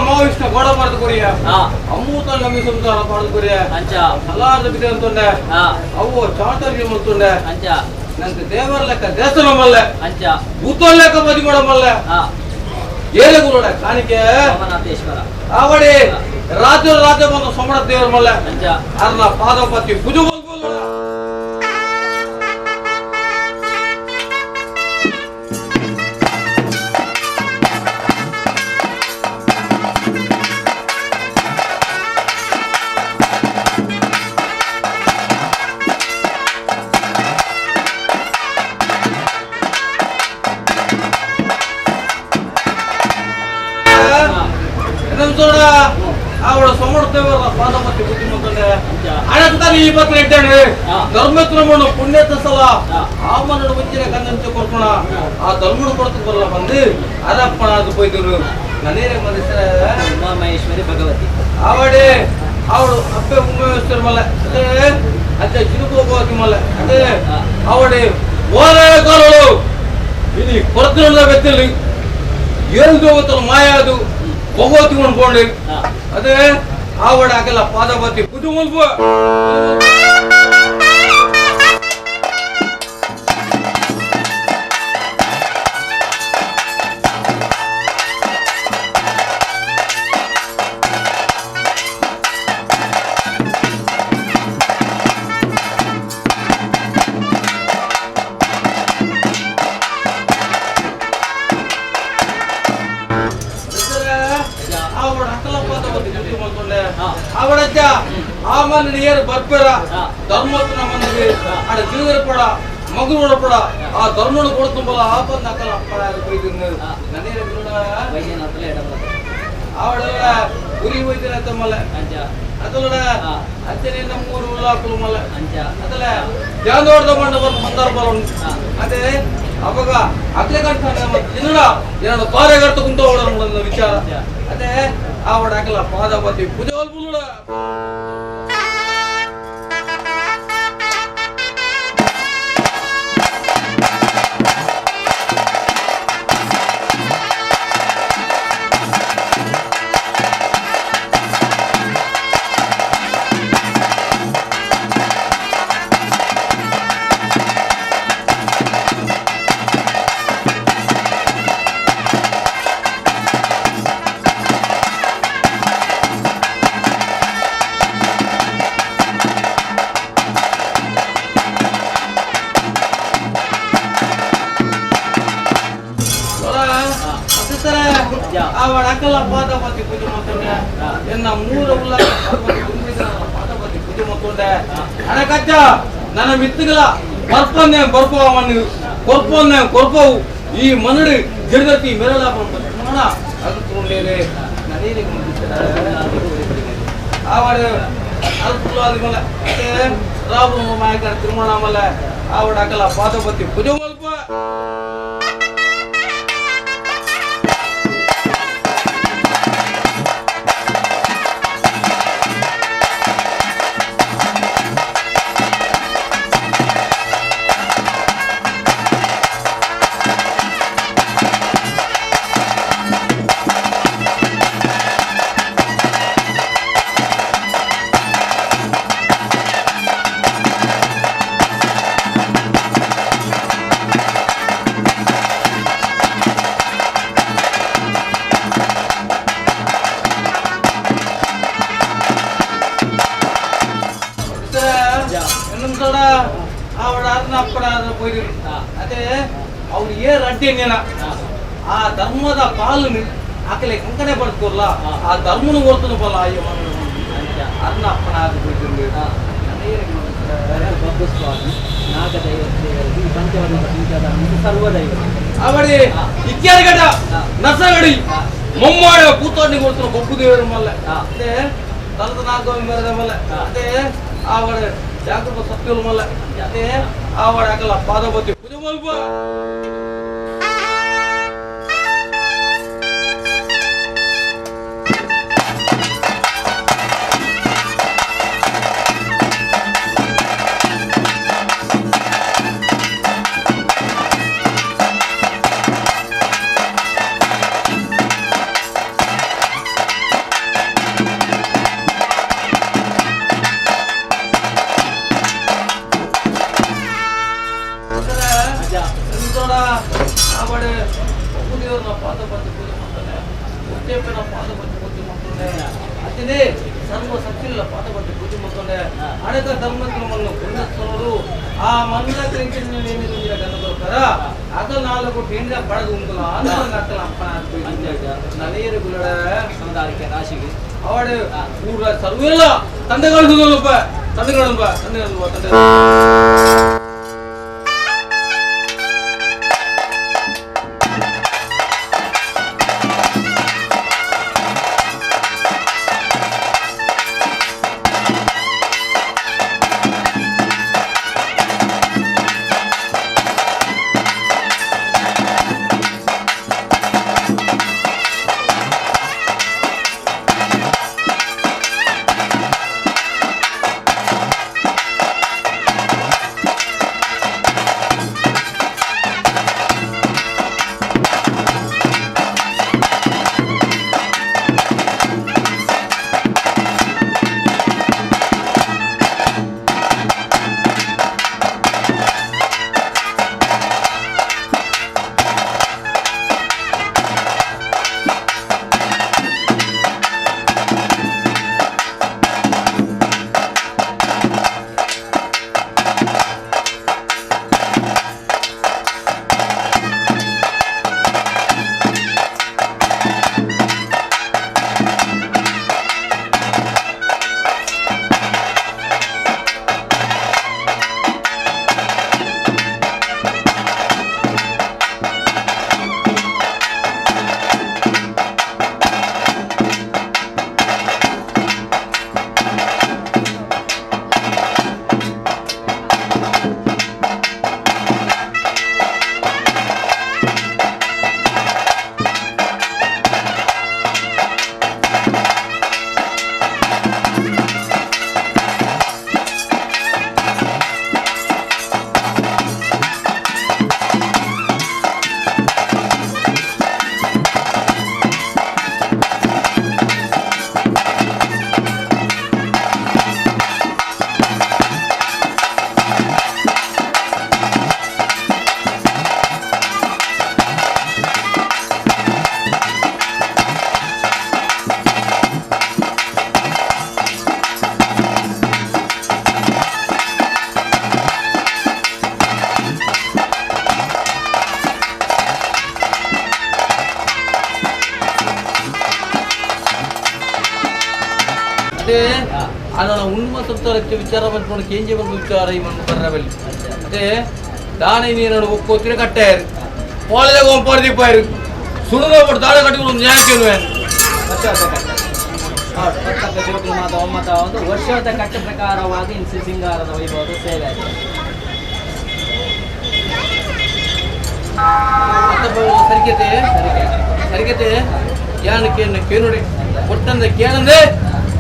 ಮಾವಿಷ್ಟ ಗೋಡ ಮಾಡ್ದು ಕೊರಿಯ ಅಮ್ಮೂತ ನಮ್ಮಿ ಸುಲ್ತಾನ ಮಾಡ್ದು ಕೊರಿಯ ಹಲಾರ್ದ ಬಿದೆ ಅಂತಂಡೆ ಅವು ಚಾಟರ್ಗೆ ಮಲ್ತುಂಡೆ ನಂಗೆ ದೇವರ ಲೆಕ್ಕ ದೇವಸ್ಥಾನ ಮಲ್ಲೆ ಭೂತೋಳ ಲೆಕ್ಕ ಮದಿ ಮಾಡಮಲ್ಲೆ ಏಳೆ ಗುರುಡೆ ಕಾಣಿಕೆ ಆವಡಿ ರಾಜ್ಯ ಬಂದು ಸೋಮಣ ದೇವರ ಮಲ್ಲೆ ಅರ್ನ ಪಾದಪತಿ ಪೂಜೆ ಅವಳ ಸಮರ್ಥದೇವರ ಪಾದಪತಿ ಬುದ್ಧಿಮಂತಂಡೆ ಅಡಕ್ತಾನೆ ಈ ಪತ್ರ ಇದ್ದಾನೆ ಧರ್ಮತ್ರಮಣ ಪುಣ್ಯತ ಸಲ ಆಮನಡು ಮುಂಚಿನ ಕನ್ನಂಚ ಕೊಡ್ಕೋಣ ಆ ಧರ್ಮಣ ಕೊಡ್ತು ಬರಲ್ಲ ಬಂದು ಅದಪ್ಪಣ ಅದು ಬೈದರು ನನೇರೆ ಮನುಷ್ಯರ ಉಮಾಮಹೇಶ್ವರಿ ಭಗವತಿ ಅವಡೆ ಅವಳು ಅಪ್ಪೆ ಉಮಾಮಹೇಶ್ವರಿ ಮಲ್ಲ ಅದೇ ಅಜ್ಜ ಚಿರುಕೋಗವತಿ ಮಲ್ಲ ಅದೇ ಅವಡೆ ಓಲಾಳು ಇದು ಕೊರತಿನ ವ್ಯಕ್ತಿಯಲ್ಲಿ ಏಳು ಹೋಗುತ್ತಲ್ಲ ಮಾಯ ಅದು ಭಗವತಿ ಅನ್ಕೊಂಡಿ ಅದೇ ಆವಡ ಹಾಕಲ್ಲ ಪಾದಪತಿ ಪೂಜೆ ಮುಲ್ಬ ಅವಡಜ್ಜ ಆಮನ ನೀರು ಬರ್ಪೆರ ಧರ್ಮತ್ನ ಮನೆಗೆ ಅಡ ಜೀವರ ಪಡ ಮಗುರ ಪಡ ಆ ಧರ್ಮನ ಕೊಡ್ತುಂಬಲ ಆಪದ ನಕಲ ಪಡ ಬೈದಿನ ನನೇರ ಬಿರುಡ ವೈದ್ಯನಾಥಲ ಎಡಬಲ ಅವಡಲ್ಲ ಗುರಿ ವೈದ್ಯನ ತಮ್ಮಲ ಅಂಜ ಅದಲ್ಲ ಅಚ್ಚನೆ ನಮ್ಮೂರು ಉಲ್ಲಾಕುಲು ಮಲ ಅಂಜ ಅದಲ್ಲ ಧ್ಯಾನೋರ್ದ ಮಂಡಪ ಸಂದರ್ಭ ಅದೇ ಅವಾಗ ಅಗ್ಲೆ ಕಂಠ ದಿನಡ ಎರಡು ಕಾರ್ಯಕರ್ತ ಕುಂತ ವಿಚಾರ ಅದೇ ಆವಡ ಹಾಕಲ್ಲ ಪಾದಪತಿ ಪೂಜೆ ಹೊಲ್ಬುಲ್ಲ ಅವಳ ಅಕ್ಕಲ ಪಾದಪತಿ ಪೂಜೆ ಮಾಡ್ಕೊಂಡೆ ಎನ್ನ ಮೂರ ಉಲ್ಲ ಪಾದಪತಿ ಪೂಜೆ ಮಾಡ್ಕೊಂಡೆ ಅಣಕಚ್ಚ ನನ್ನ ಮಿತ್ತುಗಳ ಬರ್ಪನ್ನೆ ಬರ್ಪವನು ಕೊರ್ಪನ್ನೆ ಕೊರ್ಪವು ಈ ಮನಡಿ ಜಡಗತಿ ಮೆರಳ ನೋಡ ಅದು ತಗೊಂಡೇನೆ ನಡೀಲಿ ಆವಡ ಅಲ್ಪುಲು ಆದ್ಮೇಲೆ ರಾಬು ಮಾಯಕರ ತಿರುಮಣ ಆಮೇಲೆ ಆವಡ ಅಕ್ಕಲ ಪಾದಪತಿ ಪೂಜೆ ಮಲ್ಪ ಅದೇ ಅವ್ರು ಏನ್ ಅಡ್ಡಿ ಆ ಧರ್ಮದ ಪಾಲು ಆಕಲೆ ಕಂಕನೆ ಬರ್ತಲ್ಲ ಆ ಧರ್ಮನು ಬರ್ತನು ಬಲ್ಲ ಅಯ್ಯೋ ಅದನ್ನ ಅಪ್ಪನ ಅವಡಿ ಇತ್ಯಾದಿಗಡ ನಸಗಡಿ ಮೊಮ್ಮಾಡ ಕೂತಾಡಿ ಕೊಡ್ತಾರ ಬೊಬ್ಬು ದೇವರ ಮಲ್ಲ ಅದೇ ತರದ ನಾಲ್ಕು ಮೇರದ ಮಲ್ಲ ಅದೇ ಆವಡ ಜಾಗೃತ ಸತ್ಯಲ್ ಮಲ್ಲ ಅದೇ ಆವಡ ಆಗಲ್ಲ ಪಾದಪತಿ ಪೂಜೆ ಮಲ್ಪ ಸರ್ವ ಸತ್ತಿಲ್ಲ ಪಾದಪಟ್ಟಿ ಪೂಜೆ ಮಾಡ್ಕೊಂಡೆ ಅನೇಕ ಧರ್ಮಕ್ರಮವನ್ನು ಪುಣ್ಯಸ್ಥರು ಆ ಮಣ್ಣ ಗಂಧರ ಅದ ನಾಲ್ಕು ಹಿಂಡ ಪಡೆದು ಉಂಟಲ್ಲ ಅಕ್ಕಲ ಅಪ್ಪನ ನನೇರು ಗುಳ ಸಮುದಾಯಕ್ಕೆ ರಾಶಿಗೆ ಅವಡ ಊರ ಸರ್ವೆಲ್ಲ ತಂದೆಗಳು ತಂದೆಗಳು ತಂದೆ అదే అలా ఉన్న సంతానం విచార మనకి ఏం చేయమని విచార మన వెళ్ళి అదే దాని నేను ఒక్కో తిరిగి కట్టారు పోలే గొంపాడు దిప్పారు ಸುಡುವ ದಾಳ ಕಟ್ಟಿಕೊಂಡು ಯಾಕೆ ಮಾತ ಒಮ್ಮತ ಒಂದು ವರ್ಷದ ಕಟ್ಟ ಪ್ರಕಾರವಾಗಿ ಇನ್ಸಿ ಸಿಂಗಾರದ ವೈಭವದ ಸೇವೆ ಸರಿಕತೆ ಸರಿಕತೆ ಯಾನಕ್ಕೆ ಕೇನುಡಿ ಒಟ್ಟಂದ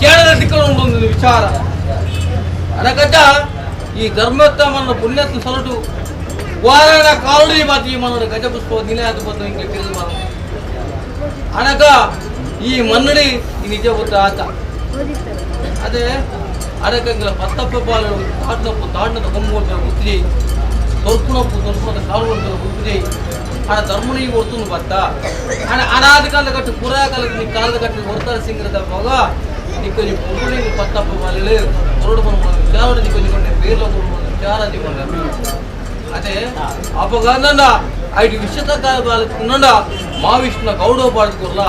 ಕೇಳದ ತಿಕ್ಕೊಂಡು ಒಂದು ವಿಚಾರ ಅದಕ್ಕಂತ ಈ ಧರ್ಮೋತ್ತಮನ ಪುಣ್ಯತ್ನ ಸೊರಟು ವಾರಣ ಕಾಲಡಿ ಮಾತಿ ಮನೋಡ ಗಜ ಪುಷ್ಪ ದಿನ ಅದು ಬಂದು ಹಿಂಗೆ ಕಿರಿದು ಮಾಡ అనక ఈ మన్నుడి నిజ ఆత అదే అడగంగల పత్తప్ప పాలు తాడినప్పు కొమ్ముకుంటారు గుర్తు చేయి తొరుకునప్పు కాలు గుర్తు చేయి ఆడ ధర్ముని కొడుతుంది భర్త ఆడ అనాది కాళ్ళ కట్టు పురాకాలకు నీ కాళ్ళ కట్టు కొడతారు సింగర తప్పగా నీకు కొంచెం పురుడు పత్తప్ప పాలు తొరడు మనం చావడ నీకు కొంచెం పేర్లో చాలా అదే అపగాంధ ఐదు విషత బాలకున్నా మా విష్ణు గౌడవ బాడుకుర్ల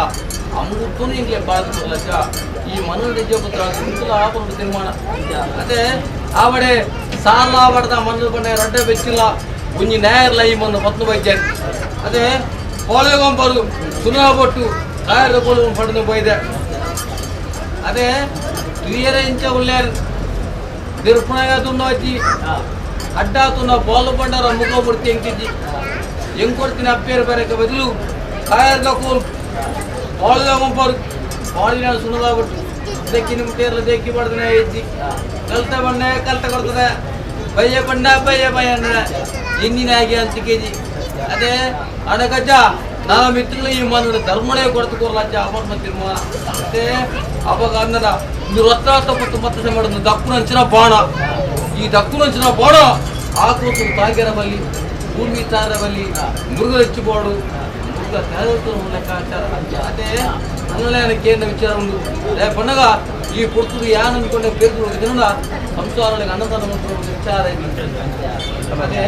అమృతో ఇంట్లో బాడుకుర్లచ్చ ఈ మనుడు నిజపుత్ర ఇంట్లో ఆపడు నిర్మాణ అదే ఆవిడే సార్లు ఆవడదా మనులు పడిన రడ్డ వెచ్చిల్ల కొంచెం నేర్ల ఈ మన పత్ను వైద్యాన్ని అదే పోలగం పరు సునాబొట్టు కాయల పొలం పడిన పోయిదే అదే క్లియరించ ఉల్లారు దిర్పణగా తున్నవచ్చి ಅಡ್ಡಾತುನ ಬಾಲು ಬಂಡಾರ ಮುಖ ಮುಡ್ತಿ ಎಂಕಿಜ್ಜಿ ಹೆಂಗ್ ಕೊಡ್ತೀನಿ ಅಪ್ಪೇರು ಬರಕ್ಕೆ ಬದಲು ಕಾಯರ್ದ ಕೂಲ್ ಬಾಳಿದ ಗುಂಪರು ಬಾಳಿನ ಸುಣದಾಗ್ಬಿಟ್ಟು ದೇಕ್ಕಿ ನಿಮ್ಮ ಟೇರ್ಲ ದೇಕ್ಕಿ ಬಡ್ದನೆ ಹೆಜ್ಜಿ ಕಲ್ತ ಬಣ್ಣೆ ಕಲ್ತ ಕೊಡ್ತದೆ ಬಯ್ಯ ಬಯ್ಯ ಅಂದ್ರೆ ಹಿಂದಿನ ಆಗಿ ಅಂತ ಕೆಜಿ ಅದೇ ಅಡಗಜ್ಜ నా మిత్రులు ఈ మన ధర్మడే కొడుతుకోరలజ్జ అమర్మ తిరుమ అంటే అವಾಗ ಅನ್ನದ మీరు రత్నాతో మొత్తం సమడును దక్కునంచిన బాణ ఈ దక్కునంచిన బాణ ఆకోసు తాగెరబల్లి భూమి తారబల్లి మురుగలు ఇచ్చిపోడు మురుగ తేదతో లెక్క అదే అన్నలేని కేంద్ర విచారం రేపన్నగ ఈ పురుతుడు యాననుకునే పేరు దిన సంసారానికి అన్నదానం విచార ಅದೇ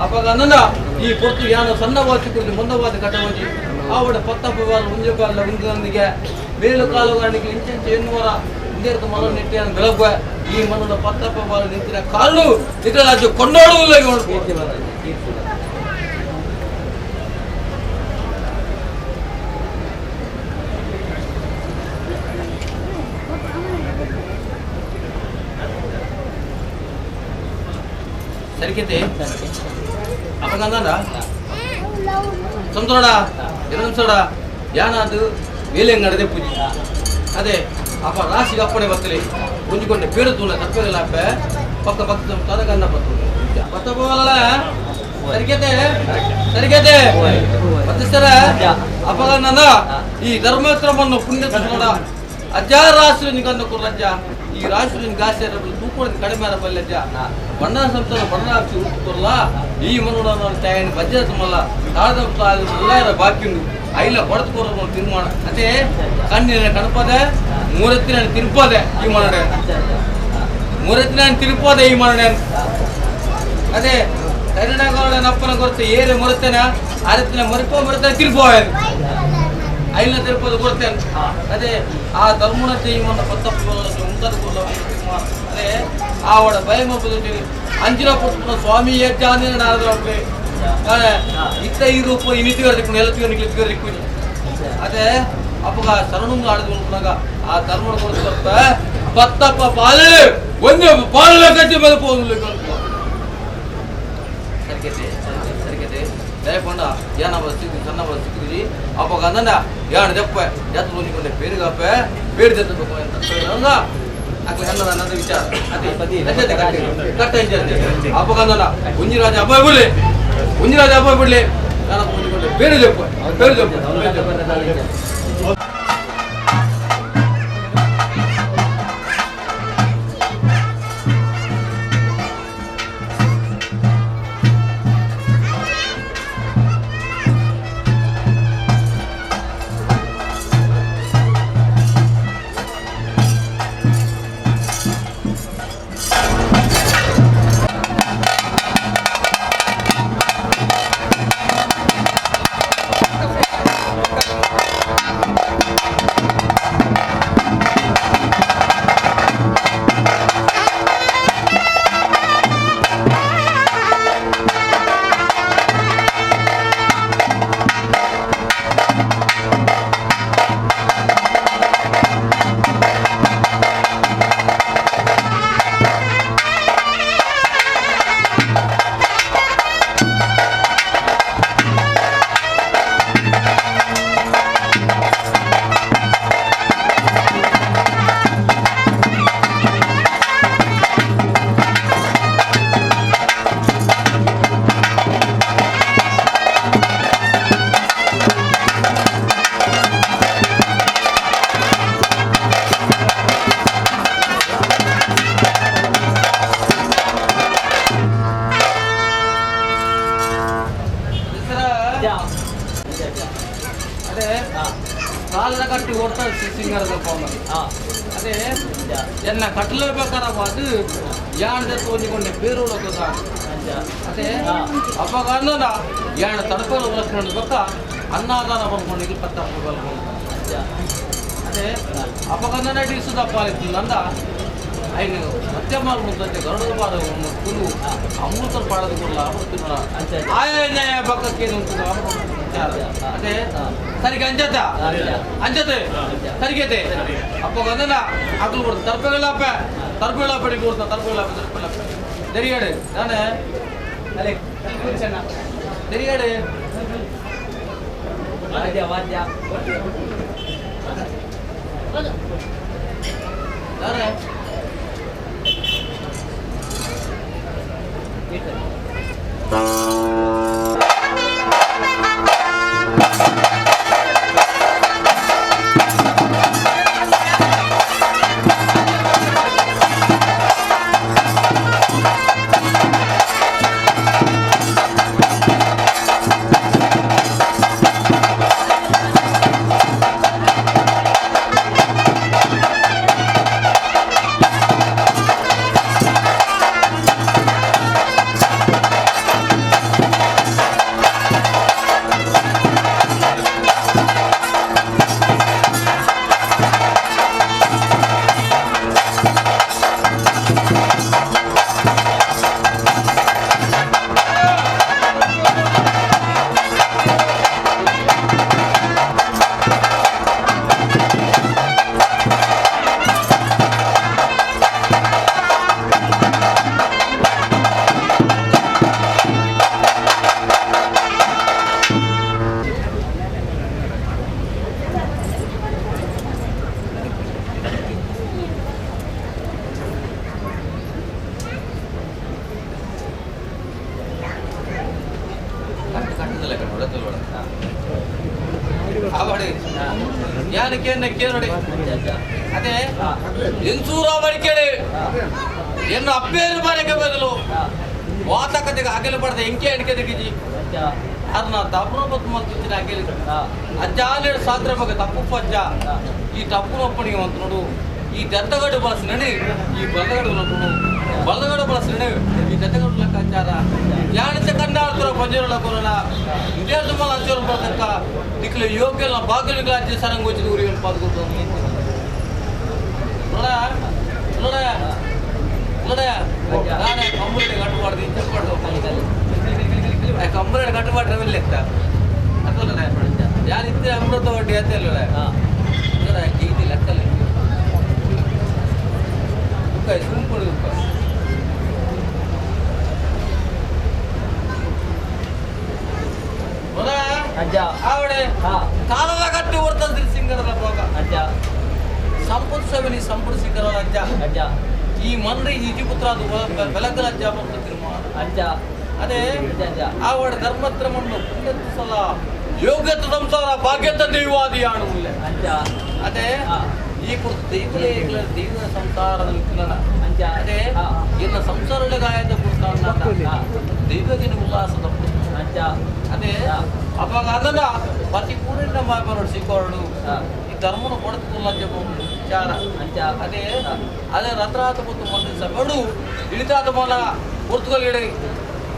ಅವಾಗ ನನ್ನ ಈ ಪೊತ್ತು ಯಾನು ಸಣ್ಣವಾಚಿಕೊಂಡು ಮುಂದವಾದ ಕಟ್ಟವಾಗಿ ಆವಡ ಪತ್ತಪ್ಪ ಮುಂಜೆ ಕಾಲ ಮುಂದಿನೊಂದಿಗೆ ಮೇಲು ಕಾಲುಗಾರನಿಗೆ ಇಂಚೆಂಚು ಎನ್ನುವರ ಇಂದಿರದ ಮನ ನೆಟ್ಟಿನ ಬೆಳಗ್ಗ ಈ ಮನದ ಪತ್ತಪ್ಪ ಬಾಲ ನಿಂತಿನ ಕಾಲು ಇದರ ರಾಜ್ಯ ಕೊಂಡಾಡುವುದಿಲ್ಲ సరికైతే అపగందా సంతోడా ఎరంసోడా యానాదు వేలేంగడదే పూజ అదే అప్ప రాశిగా అప్పుడే బతులే పుంజుకుంటే పేరుతున్న తప్పగలాప పక్క పక్క తదగన్న పత్త పోవాల సరికైతే బతిస్తారా అపగందా ఈ ధర్మేశ్వరమన్న పుణ్యతుడా ಅಜ್ಜಾರ ರಾಷ್ಟ್ರ ನಿಗಂಧ ಕೊರ್ಲಜ್ಜ ಈ ರಾಷ್ಟ್ರ ಗಾಸಿ ತೂಕೋಡ್ ಕಡಿಮೆ ಬಲ್ಲಜ್ಜ ಬಣ್ಣ ಸಂಸ್ಥೆ ಬಣ್ಣ ಹಾಕಿ ಉಟ್ಕೊರ್ಲ ಈ ಮನೋಡ ತಾಯನ್ ಬಜ್ಜ ಮಲ್ಲ ತಾಳದ ಬಾಕಿಂದು ಐಲ ಹೊಡೆದುಕೊರ ತೀರ್ಮಾನ ಅದೇ ಕಣ್ಣಿನ ಕಣಪದೆ ಮೂರತ್ತಿನ ತಿರುಪದೆ ಈ ಮನಡೆ ಮೂರತ್ತಿನ ತಿರುಪದೆ ಈ ಮನಡೆ ಅದೇ ಕನ್ನಡಗಳ ನಪ್ಪನ ಕೊರತೆ ಏರೆ ಮೊರತೇನ ಅರತ್ತಿನ ಮರಿಪ ಬರುತ್ತೆ ತಿರುಪೋಯದು ಐಲ ತಿರುಪದ ಕೊಡ್ತೇನೆ ಅದೇ ಆ ಧರ್ಮನ చేయమన్న పత్తప్పు ఉంటది కూడా అదే ఆవిడ భయం పొందుతుంది అంజన పుట్టుకున్న స్వామి యజ్ఞాని నారదుడు కానీ ఇట్లా ఈ రూపం ఇనితి వరకు నెలతి అదే అప్పుడు శరణంగా ఆడుకున్నాక ఆ ధర్మను కొడుకు పత్తప్ప పాలు ಒಂದೇ ಪಾಲು ಕಟ್ಟಿ ಮೇಲೆ పోదులే సరికైతే లేకుండా ఏనా సిక్కి సన్న సిక్కిది అప్పుడు అందన్నా ఏడు చెప్ప ఎత్తు రోజుకుంటే పేరు కాపే పేరు తెచ్చుకోగా అక్కడ అన్నది విచార అదే కట్టించారు అప్పుడు అందన్నా ఉంజిరాజు అబ్బాయి బిడ్లే పేరు చెప్పు ಅದೇ ಅಂಚ ಎನ್ನ ಕಟ್ಟಲೇಬೇಕಾರ ಅದು ಯಾಣದ ತೋಂಜಿಕೊಂಡೆ ಬೇರೋಳಕ ಅಂಚ ಅದೇ ಅವಾಗ ಅನ್ನೋಣ ಯಾಣ ತಡಪಲು ಉಳಿಸ್ಕೊಂಡು ಬಕ್ಕ ಅನ್ನದಾನ ಬರ್ಕೊಂಡು ಇಲ್ಲಿ 10 ರೂಪಾಯಿ ಅಂಚ ಅದೇ ಅವಾಗ ನಡಿ ಸುಧಪ್ಪ ಆಯ್ತು ನಂದ ఆయన సత్యమాల ముందంటే గరుడ పాడ కులు అమృతం పాడదు కూడా ఆయన పక్కకి ఉంటుంది అంటే సరిగ్గా అంచతే సరిగైతే అప్పుడు అక్కడ కూడా తరపులా పడి కూర్చున్నా తరపులా తిరిగాడు దానే తిరిగాడు ಅದೇ ಎನ್ಸೂರ ಬರಿಕೇಳಿ ಎನ್ನು ಅಪ್ಪೇರು ಬರಕ್ಕೆ ಬದಲು ವಾತಕತೆಗೆ ಹಗಲು ಪಡೆದ ಎಂಕೆ ಎಣಿಕೆ ತೆಗಿಜಿ ಅದನ್ನ ತಪ್ಪು ಬತ್ತು ಮಲ್ತಿನ ಹಗಲಿ ಅಜ್ಜ ನೇಡು ಸಾತ್ರ ಬಗ್ಗೆ ತಪ್ಪು ಅಜ್ಜ ಈ ತಪ್ಪು ಒಪ್ಪಣಿಗೆ ಅಂತ ನೋಡು ಈ ದತ್ತಗಡು ಬಳಸಿನಣಿ ಈ ಬಲಗಡು ಬಲಗಡು ಬಳಸಿನಣಿ ಈ ದತ್ತಗಡು ಲೆಕ್ಕಾಚಾರ ಯಾಣಿತ ಕಂಡಾಡ್ತಾರ ಪಂಜರ ಕೊರೋನ ಇದೇ ಸುಮಾರು ಅಂಚೂರು ಬರ್ತಕ್ಕ ದಿಕ್ಕಲು ಯೋಗ್ಯ ಬಾಗಿಲಿಗೆ ಅಜ್ಜಿ ಸರಂಗ್ ಹೋಚಿದ ಊರಿಗೆ ಪಾಲ್ಗೊಳ್ತು ನೋಡ ನೋಡ ನೋಡ ನಾನೇ ಕಂಬಳಿ ಗಟ್ಟು ಮಾಡ್ದು ಇಂಚು ಮಾಡ್ದು ಕಂಬಳಿ ಗಟ್ಟು ಮಾಡ್ರೆ ಲೆಕ್ಕ ಅದಲ್ಲ ಯಾರಿದ್ರೆ ಅಮೃತ ಒಡ್ಡಿ ಅಂತ ಇಲ್ಲ ನೋಡ ಗೀತಿ ಲೆಕ್ಕಲ್ಲ ಸುಮ್ಕೊಂಡು ಆವಡೆ ಕಾಲದ ಗಟ್ಟಿ ಓಡ್ತಂದ್ರಿ ಸಿಂಗರದ ಹೋಗ ಅಜ್ಜ ಸಂಪುಟ ಸಭೆನಿ ಸಂಪುಟ ಸಿಂಗರ ಅಜ್ಜ ಅಜ್ಜ ಈ ಮನ್ರಿ ಈಜಿಪುತ್ರ ಅದು ಬೆಳಗಲ ಅಜ್ಜ ಬರ್ತಿರ್ಮ ಅಜ್ಜ ಅದೇ ಆವಡೆ ಧರ್ಮತ್ರ ಮಣ್ಣು ಪುಣ್ಯತ್ತು ಸಲ ಯೋಗ್ಯತ ಸಂಸಾರ ಭಾಗ್ಯತ ದೈವಾದಿ ಆಡುವುದಿಲ್ಲ ಅಜ್ಜ ಅದೇ ಈ ಕುರಿತು ದೈವಲೇ ದೈವ ಸಂಸಾರದ ವಿಕ್ಲನ ಅಂಜ ಅದೇ ಎಲ್ಲ ಸಂಸಾರದ ಗಾಯದ ಕುರಿತ ದೈವಗಿನ ಉಲ್ಲಾಸದ ಅಂಜ ಅದೇ ಅವಾಗ ಅದನ್ನ ಪ್ರತಿ ಕೂಡಿನ ಮಾಬರೋಡು ಸಿಕ್ಕೋಡು ಈ ಧರ್ಮನ ಕೊಡುತ್ತಿಲ್ಲ ವಿಚಾರ ಅಂಜ ಅದೇ ಅದೇ ರಥರಾತ ಮತ್ತು ಮಂದಿರ ಸಭೆಡು ಇಳಿತಾದ ಮೂಲ ಗುರ್ತುಗಳಿಡಿ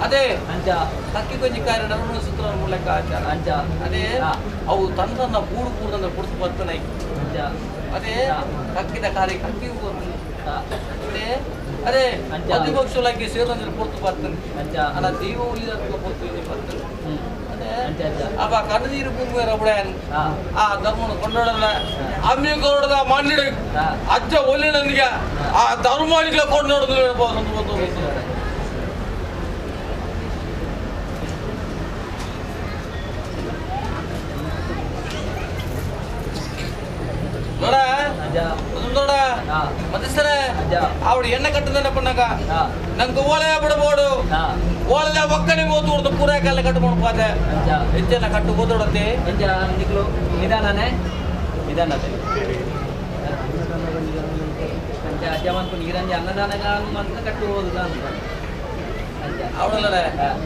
ಅದೇ ಅಂಜ ಕಕ್ಕಿ ಕೊಂಜಿ ಕಾರ್ಯ ನರಮ ಸೂತ್ರ ಮೂಲಕ ಅಂಜ ಅದೇ ಅವು ತನ್ನ ಕೂಡು ಕೂಡಂದ್ರೆ ಕುಡಿದು ಬರ್ತನೆ ಅಂಜ ಅದೇ ಕಕ್ಕಿದ ಕಾರ್ಯ ಕಕ್ಕಿ ಅದೇ ಅದೇ ಪ್ರತಿಪಕ್ಷಲಕ್ಕೆ ಸೇರಿದ್ರೆ ಕೊಡ್ತು ಬರ್ತನೆ ಅಲ್ಲ ದೈವ ಉಳಿದ ಕೊಡ್ತು ಬರ್ತನೆ ಅದೇ ಅವ ಕಣ್ಣೀರು ಭೂಮಿ ರಬಡನ್ ಆ ಧರ್ಮನ ಕೊಂಡೋಡಲ್ಲ ಅಮ್ಮಿ ಕೊಡದ ಮಣ್ಣಿಡು ಅಜ್ಜ ಒಳ್ಳೆ ನನಗೆ ಆ ಧರ್ಮಾನಿಗೆ ಕೊಂಡೋಡದು ఆవిడ ఎన్న కట్టిందన్నప్పుడున్నాక నాకు ఓలే బిడబోడు ఓలే ఒక్కనే పోతూడదు కూరగాయలు కట్టుకొని పోతే ఎత్తేన కట్టు పోతూడతే నీకు నిదాననే నిదాన అంటే అజ్జమనుకు నీరంజి అన్నదానగా ಅಂತ ಕಟ್ಟು ಹೋದುದಾ ಅಂತ ಅವಳಲ್ಲ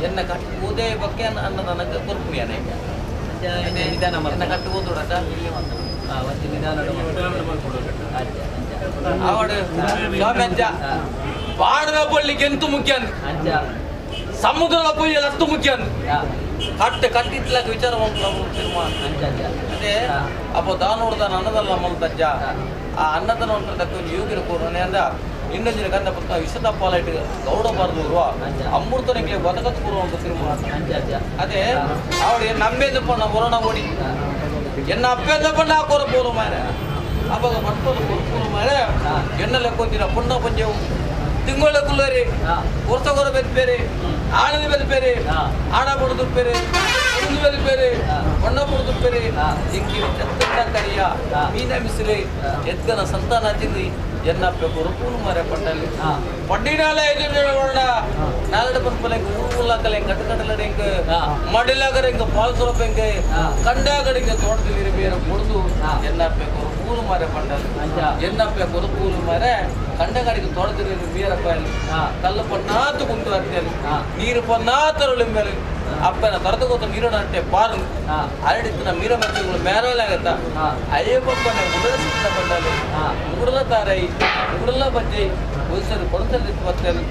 ಎನ್ನ ಕಟ್ಟು ಓದೇ ಬಗ್ಗೆ ಅನ್ನದಾನಕ್ಕೆ ಕೊರ್ಪುಣಿಯಾನೆ ನಿಧಾನ ಕಟ್ಟು ಹೋದೋಡಟ ಒಂದು ನಿಧಾನ ಆವಡು ಸ್ವಾಮಿ ಅಂಚ ಬಾಣದ ಪೊಳ್ಳಿಗೆ ಎಂತು ಮುಖ್ಯ ಅಂಚ ಸಮುದ್ರದ ಪೊಯ್ಯಲ್ಲಿ ಅಷ್ಟು ಮುಖ್ಯ ಕಟ್ಟಿತ್ಲಾಕ ವಿಚಾರ ಅದೇ ಅಪ್ಪ ದಾನೋಡ್ದಾನ ಅನ್ನದಲ್ಲ ಮಲ್ತಜ್ಜ ಆ ಅನ್ನದನ ಉಂಟು ಯೋಗಿರ ಕೂರನೆ ಅಂದ ಇನ್ನೊಂದಿನ ಕಂದ ಪುತ್ತ ವಿಷದಪ್ಪಾಲೈಟ್ ಗೌಡಬಾರ್ದು ಅಮೃತನಿಗೆ ಬದಕತ್ ಕೂರು ಅಂತ ತಿರುಮ ಅದೇ ಅವಳು ನಮ್ಮೇದಪ್ಪ ನಾ ಹೊರಣ ಓಡಿ ಎನ್ನ ಅಪ್ಪೇದಪ್ಪ ನಾ ಕೂರ ಪೂರು ಮಾರೆ ಅವಾಗ ಮಟ್ಟೋದು ಕೂರು ಮಾರೆ ಎನ್ನ ಲೆಕ್ಕೊಂತೀರ ಪುಣ್ಣ ಪಂಜವು ತಿಂಗಳ ಕುಲ್ಲರಿ ವರ್ಷಗೊರ ಬೆಲ್ಪೇರಿ ಆಣದ ಬೆಲ್ಪೇರಿ ಆಣ ಪುಡುದುಪ್ಪೇರಿ ಉಂದು ಬೆಲ್ಪೇರಿ ಬಣ್ಣ ಪುಡುದುಪ್ಪೇರಿ ಇಂಕಿ ಚತ್ತ ಕರಿಯ ಮೀನ ಮಿಸಿಲಿ ಎದ್ಗನ ಸಂತಾನ ಹಚ್ಚಿದ್ರಿ ಎನ್ನಪ್ಪ ಗುರುಪೂನು ಮರೆ ಪಂಡಲ್ಲಿ ಪಂಡಿನಾಲ ಒಳ್ಳ ನಾಲ್ಕು ಪಂಪಲ ಊರ್ಲಾಕಲ್ಲ ಹೆಂಗ್ ಕಟ್ಟಕಟ್ಟಲ ಹೆಂಗ್ ಮಡಿಲಾಗರ ಹೆಂಗ ಪಾಲ್ಸೊಳಪ ಹೆಂಗ ಕಂಡಾಗಡ ಹಿಂಗ ತೋಟದಲ್ಲಿ ಬೇರೆ ಕುಡ್ದು ಎನ್ನಪ್ಪ ಗುರುಪೂನು ಮರೆ ಪಂಡಲ್ಲಿ ಎನ್ನಪ್ಪ ಗುರುಪೂನು ಮರೆ ಕಂಡಗಾಡಿಗೆ ತೋಟದಲ್ಲಿ ಬೇರೆ ಕಲ್ಲು ಪನ್ನಾತು ಕುಂತು ಅಂತೇಳಿ ನೀರು ಪನ್ನಾತರುಳ ಮೇಲೆ ಅಪ್ಪನ ತರದು ಗೊತ್ತ ನೀರೋಣ ಅಂಟೆ ಪಾರು ಅರಡಿತ್ತಿನ ಮೀರ ಮಕ್ಕಳು ಮೇರವೇ ಆಗತ್ತ ಅಯ್ಯಪ್ಪನ ಮುಡಲ ಬಂಡಲ್ಲಿ ಮುಡಲ ತಾರೈ ಮುಡಲ ಬಜ್ಜೈ ಉಲ್ಸರು ಕೊಡತಲ್ಲಿ ಬರ್ತೇನೆ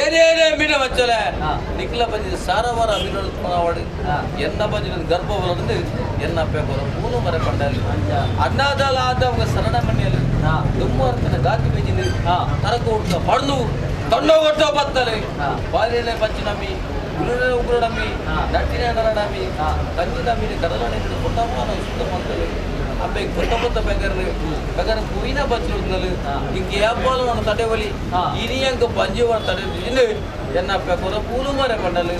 ಏನೇನೇ ಮೀನ ಮಚ್ಚಲೆ ನಿಕ್ಲ ಬಂದಿದ್ದು ಸಾರವಾರ ಮೀನು ಎನ್ನ ಬಂದಿದ್ದು ಗರ್ಭ ಬರೋದು ಎನ್ನ ಬೇಕವರು ಪೂನು ಮರೆ ಪಂಡಲ್ಲಿ ಅಣ್ಣಾದಲ ಆದವಾಗ ಸರಣ ಮನೆಯಲ್ಲಿ ದುಮ್ಮರ್ಕನ ಗಾತಿ ಬೇಜಿನಿ ತರಕ ಹುಡ್ಕ ಪಡ್ದು ತಂಡ ಹೊಟ್ಟ ಬತ್ತಲೆ ಬಾರಿಯಲ್ಲೇ ಬಚ್ಚಿ ನಮ್ಮಿ ಉಗುರು ನಮ್ಮಿ ನಟ್ಟಿನ ನಮ್ಮಿ ಕಂಚಿ ನಮ್ಮಿ ಕಡಲನೆ ಕೊಟ್ಟಮ್ಮನ ಸುತ್ತ ಮಾಡ್ತಾರೆ ಅಬ್ಬೆ ಕೊತ್ತ ಬೇಗಾರ ಕುಯಿನ ಬಚ್ಚಿರುತ್ತಲ್ಲಿ ಹಿಂಗೆ ಯಾಪಾಲು ನಾನು ತಡೆವಲಿ ಇನಿಯಂಕ ಪಂಜಿವನ ತಡೆ ಇನ್ನು ಎನ್ನ ಬೇಕರ ಪೂಲು ಮರೆ ಪಂಡಲು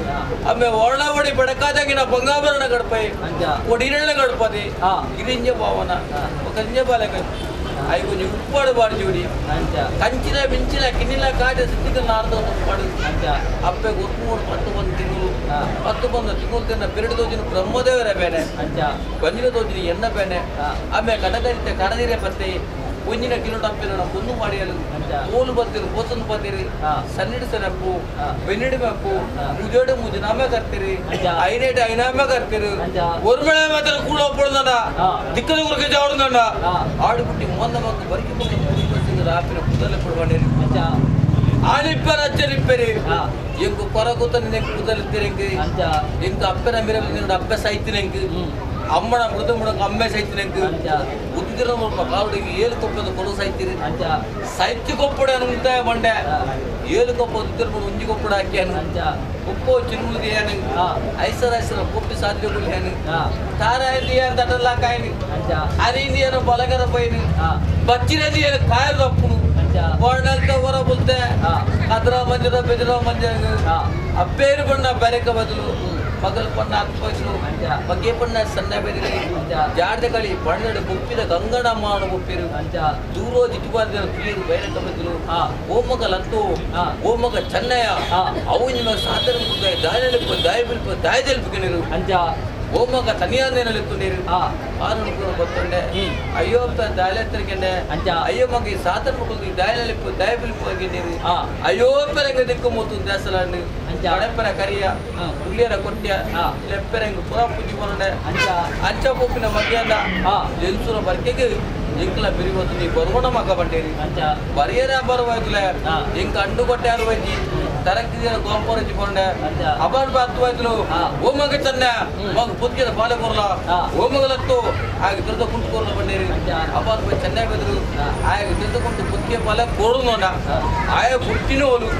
ಅಮ್ಮೆ ಒಳಬಡಿ ಬೆಡಕಾದಾಗಿನ ಬಂಗಾಭರಣ ಗಡಪೈ ಒಡಿರಳ ಗಡಪದಿ ಗಿರಿಂಜ ಭಾವನ ಕಂಜ ಬಾಲಕ ಅవి కొంచెం ఉప్పాడు పాడు చూడి కంచిన మించిన కిన్నెల కాటి సిద్ధిగా నాడుతూ పాడు అప్పే గుర్తుమూడు 10 తింగులు 10 తింగులు తిన్న పెరడుతో బ్రహ్మదేవర ಬೇನೆ ಗಂಜಿನతో ಎಣ್ಣ ಬೇನೆ ಆಮೇಲೆ ಕಡಗರಿತೆ ಕಡದಿರೆ ಪತ್ತೆ ಒಂದಿನ ಕಿಲೋ ಟಪ್ಪಿನ ಕುಂದು ಮಾಡಿಯಲು ಮೂಲು ಬರ್ತೀರಿ ಬೋಸನ್ ಬರ್ತೀರಿ ಸನ್ನಿಡಿ ಸೆನಪ್ಪು ಬೆನ್ನಿಡಿ ಮೆಪ್ಪು ಮುಜೋಡು ಮುಜನಾಮೆ ಕರ್ತೀರಿ ಐನೇಟಿ ಐನಾಮೆ ಕರ್ತೀರಿ ಒರ್ಮಳೆ ಮಾತ್ರ ಕೂಡ ಒಪ್ಪಡ್ದಣ್ಣ ದಿಕ್ಕದ ಊರಿಗೆ ಜಾವಡ್ದಣ್ಣ ಆಡುಬಿಟ್ಟು ಮೊಂದ ಮಕ್ಕ ಬರಿಕೆ ರಾಪಿನ ಕುದಲೆ ಕೊಡ್ಬಂಡಿರಿ ಆಳಿಪ್ಪರ ಅಚ್ಚರಿಪ್ಪರಿ ಎಂಕು ಕೊರಗುತ್ತ ನಿನಗೆ ಕುದಲಿತ್ತೀರಿ ಎಂಕು ಅಪ್ಪನ ಮಿರ ನಿನ್ನ ಅಪ್ಪ ಸಾಯ್ತೀನಿ ಅಮ್ಮನ ಮೃದು ಮುಡಕ ಅಮ್ಮೆ ಸಾಯ್ತೀನಿ ಉದ್ದಿರ ಕಾವಡಿಗೆ ಏಳು ಕೊಪ್ಪದ ಕೊಡು ಸಾಯ್ತೀರಿ ಸಾಹಿತ್ಯ ಕೊಪ್ಪಡೆ ಅಂತ ಬಂಡೆ ಏಳು ಕೊಪ್ಪ ಉದ್ದಿರ ಉಂಜಿ ಕೊಪ್ಪಡ ಹಾಕ್ಯಾನು ಉಪ್ಪು ಚಿನ್ನುದಿ ಏನು ಐಸರ ಕೊಪ್ಪಿ ಸಾಧ್ಯ ಏನು ತಾರ ಅಂತ ಅದೆಲ್ಲ ಕಾಯಿನಿ ಅದಿಂದಿ ಏನು ಬಲಗರ ಬೈನಿ ಬಚ್ಚಿರದಿ ಏನು ಕಾಯಲು ತಪ್ಪುನು ವರ್ಣಲ್ತ ಹೊರ ಬುಲ್ತೆ ಅದ್ರ ಮಂಜರ ಬೆದರ ಮಂಜ ಅಪ್ಪೇರು ಬಣ್ಣ ಬೆರೆಕ ಬದಲು ಮಗಲ್ ಪಣ್ಣ ಹಾಕ್ಬೋದು ಬಗ್ಗೆ ಪಣ್ಣ ಸಣ್ಣ ಬೆದರಿ ಜಾಡ್ದ ಕಳಿ ಪಣ್ಣಡು ಮುಪ್ಪಿದ ಗಂಗಡ ಮಾಡು ಮುಪ್ಪಿರು ದೂರೋ ಜಿಟ್ಟುಬಾರ್ದ ಕ್ಲಿಯರು ಬೈರಕ ಬದಲು ಓಮಗ ಲತ್ತು ಓಮಗ ಚೆನ್ನಯ್ಯ ಅವು ನಿಮಗೆ ಸಾಧನ ದಾಯ ಜಲ್ಪಿಕನಿರು ಓಮಗ ತನಿಯಾನೇನಲ್ಲಿತ್ತು ನೀರು ಆರು ಗೊತ್ತುಂಡೆ ಅಯ್ಯೋ ದಾಯಲೆತ್ತರಿಕೆಂಡೆ ಅಯ್ಯೋ ಮಗ ಈ ಸಾಧನ ಮುಗಿದು ದಾಯಲಿಪ್ಪು ದಾಯಬಿಲ್ಪು ನೀರು ಅಯ್ಯೋ ಪೆರಂಗ ದಿಕ್ಕು ಮೂತು ದೇಸಲಾಂಡು ಅಡೆಪರ ಕರಿಯ ಹುಲಿಯರ ಕೊಟ್ಯ ಲೆಪ್ಪೆರಂಗ ಪುರ ಪೂಜಿ ಬಂಡೆ ಅಂಚ ಪೂಪಿನ ಮಧ್ಯಾಹ್ನ ಎಲ್ಸುರ ಬರ್ಕೆಗೆ ಇಂಕ್ಲ ಬಿರಿವತ್ತು ನೀ ಬರೋಣ ಮಗ ಬಂಡೇರಿ ಬರಿಯರ ಬರುವಾಯ್ತಲೆ ಇಂಕ ಅಂಡು ಕೊಟ್ಟಾರು ವೈಜಿ ತರಕ್ತಿದ ಗೋಂಪುರಜಿ ಬಂಡೆ ಅಬರ್ ಬಾತ್ವಾಯ್ತಲು ಓಮಗ ಚೆನ್ನ ಮಗ ಪುತ್ಕಿದ ಬಾಲೆ ಕೊರಲ ಓಮಗಲತ್ತು ಹಾಗೆ ತಿರ್ದ ಕುಂಟು ಕೊರಲ ಬಂಡೇರಿ ಅಬರ್ ಬೈ ಚೆನ್ನ ಬೆದ್ರು ಹಾಗೆ ತಿರ್ದ ಕುಂಟು ಪುತ್ಕಿಯ ಬಾಲೆ ಕೊಡು ನೋಡ ಆಯ ಪುಟ್ಟಿನೋಲು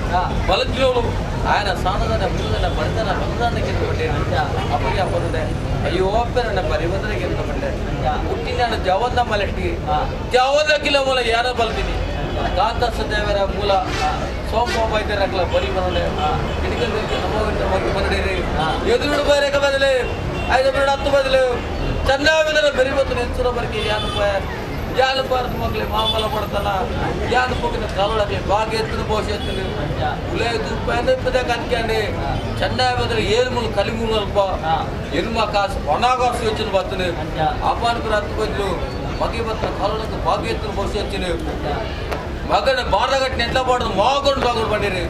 ಬಲಕಿನೋಲು ఆయన సానదన ముందన బడతన బంగారానికి పడ్డాడు అప్పటి అప్పదే అయ్యో పెరన పరివదనకి పడ్డాడు పుట్టిన జవద మలటి జవద కిలోమల యార బల్తిని ಕಾಂತಸ ದೇವರ ಮೂಲ ಸೋಮವಾರ ರಕಲ ಬರಿ ಬಂದೆ ಇಡಿಕಲ್ಗೆ ನಮೋಗಿಂತ ಮಗಿ ಬಂದಿರಿ ಎದುರು ಬರಕ ಬದಲೇ 5 ಮಿನಿಟ್ 10 ಬದಲೇ ಚಂದಾವಿದರ ಬೆರಿ ಬತ್ತು ನಿಂಚುರ ಬರ್ಕೆ ಯಾನು ಭಾರತ ಮಕ್ಕಳು ಮಾಮಲ ಪಡ್ತಾನ ಯಾನು ಹೋಗಿನ ಕಾಲೊಳಗೆ ಬಾಗಿ ಎತ್ತಿನ ಬಹುಶಃ ಎತ್ತಿನ ಉಲೇದು ಪದ ಕನ್ಕ್ಯಾಂಡೆ ಚೆನ್ನಾಗಿ ಬಂದ್ರೆ ಏಳು ಮೂಲ ಕಲಿಮೂಲ ಅಲ್ಪ ಎನ್ಮ ಕಾಸು ಒಣಗಾಸು ಯೋಚನೆ ಬರ್ತನೆ ಅಪಾನಕರ ಹತ್ತು ಬಂದ್ರು ಮಗಿ ಬತ್ತ ಕಾಲೊಳಗೆ ಬಾಗಿ ಎತ್ತಿನ ಬಹುಶಃ ಹೆಚ್ಚಿನ ಮಗನ ಬಾರಗಟ್ಟು ನೆಟ್ಲ ಪಾಡ್ದು ಮಾಗೊಂಡು ಬಾಗೋಡು ಬಂದಿರಿ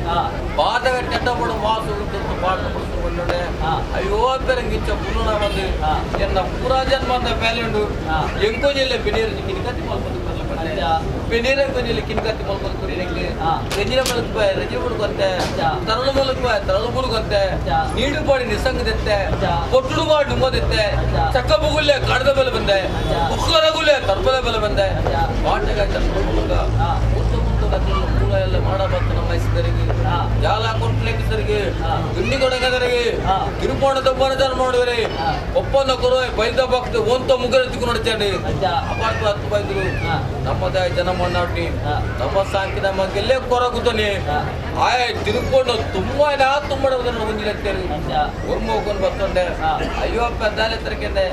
ಬಾರಗಟ್ಟು ನೆಟ್ಟ ಪಾಡು ಮಾಸು ಪಾಡ್ದು ಬಂದೋಡೆ ಅಯ್ಯೋ ಪೆರಂಗಿಚ್ಚ ಪುನಃ ಬಂದು ಎನ್ನ ಪೂರಾ ಜನ್ಮ ಅಂತ ಪ್ಯಾಲೆಂಡು ಎಂಕೋ ಜಿಲ್ಲೆ ಬಿಡಿಯರು ಕಿನಿಕತ್ತಿ ಮಾಡ್ಕೊಂಡು ನೀರ ಕೊನೆಯಲ್ಲಿ ಕಿನ್ಕತ್ತಿ ಮಲ್ಕೊಂಡು ಕುರಿಯಂಗೆ ಗಂಜಿನ ಮೂಲಕ ರಜೆ ಮುಳುಗಂತೆ ತರಳು ಮೂಲಕ ತರಳು ಮುಳುಗಂತೆ ನೀಡು ಮಾಡಿ ನಿಸಂಗದತ್ತೆ ಕೊಟ್ಟುಡು ಮಾಡಿ ನುಮ್ಮದತ್ತೆ ಚಕ್ಕ ಬುಗುಲ್ಲೆ ಕಡದ ಬೆಲೆ ಬಂದೆ ಉಕ್ಕರಗುಲ್ಲೆ ತರ್ಬಲ ಬೆಲೆ ಬಂದೆ ಬಾಟಗ ಮೂಲಕ ಮೂಲ ಎಲ್ಲ ಮಾಡಬಾರ್ದು ನಮ್ಮ ಹೆಸರಿಗೆ ಜಾಲ ಕೊಟ್ಲೆಕ್ಕಿಸರಿಗೆ ಗುಂಡಿ ಕೊಡಗದರಿಗೆ ತಿರುಪೋಣ ದಬ್ಬನ ನೋಡಿದ್ರಿ ಒಪ್ಪಂದ ಕೊರು ಬೈದ ಭಕ್ತ ಒಂತ ಮುಗ್ಗರ ತಿಕ್ಕು ನೋಡ್ತೇನೆ ಅಪಾರ್ಥ ಹತ್ತು ಬೈದ್ರು ನಮ್ಮದೇ ಜನ ಮಣ್ಣಾಟಿ ನಮ್ಮ ಸಾಕಿ ನಮ್ಮ ಗೆಲ್ಲೇ ಕೊರಗುತ್ತಾನೆ ಆಯ್ ತಿರುಕೊಂಡು ತುಂಬಾ ತುಂಬಡೋದನ್ನು ಹೊಂದಿಲತ್ತೇರಿ ಉರ್ಮ ಹೋಗ್ಕೊಂಡು ಬರ್ತೊಂಡೆ ಅಯ್ಯೋ ಅಪ್ಪ ದಾಲೆ ತರಕೆಂದೆ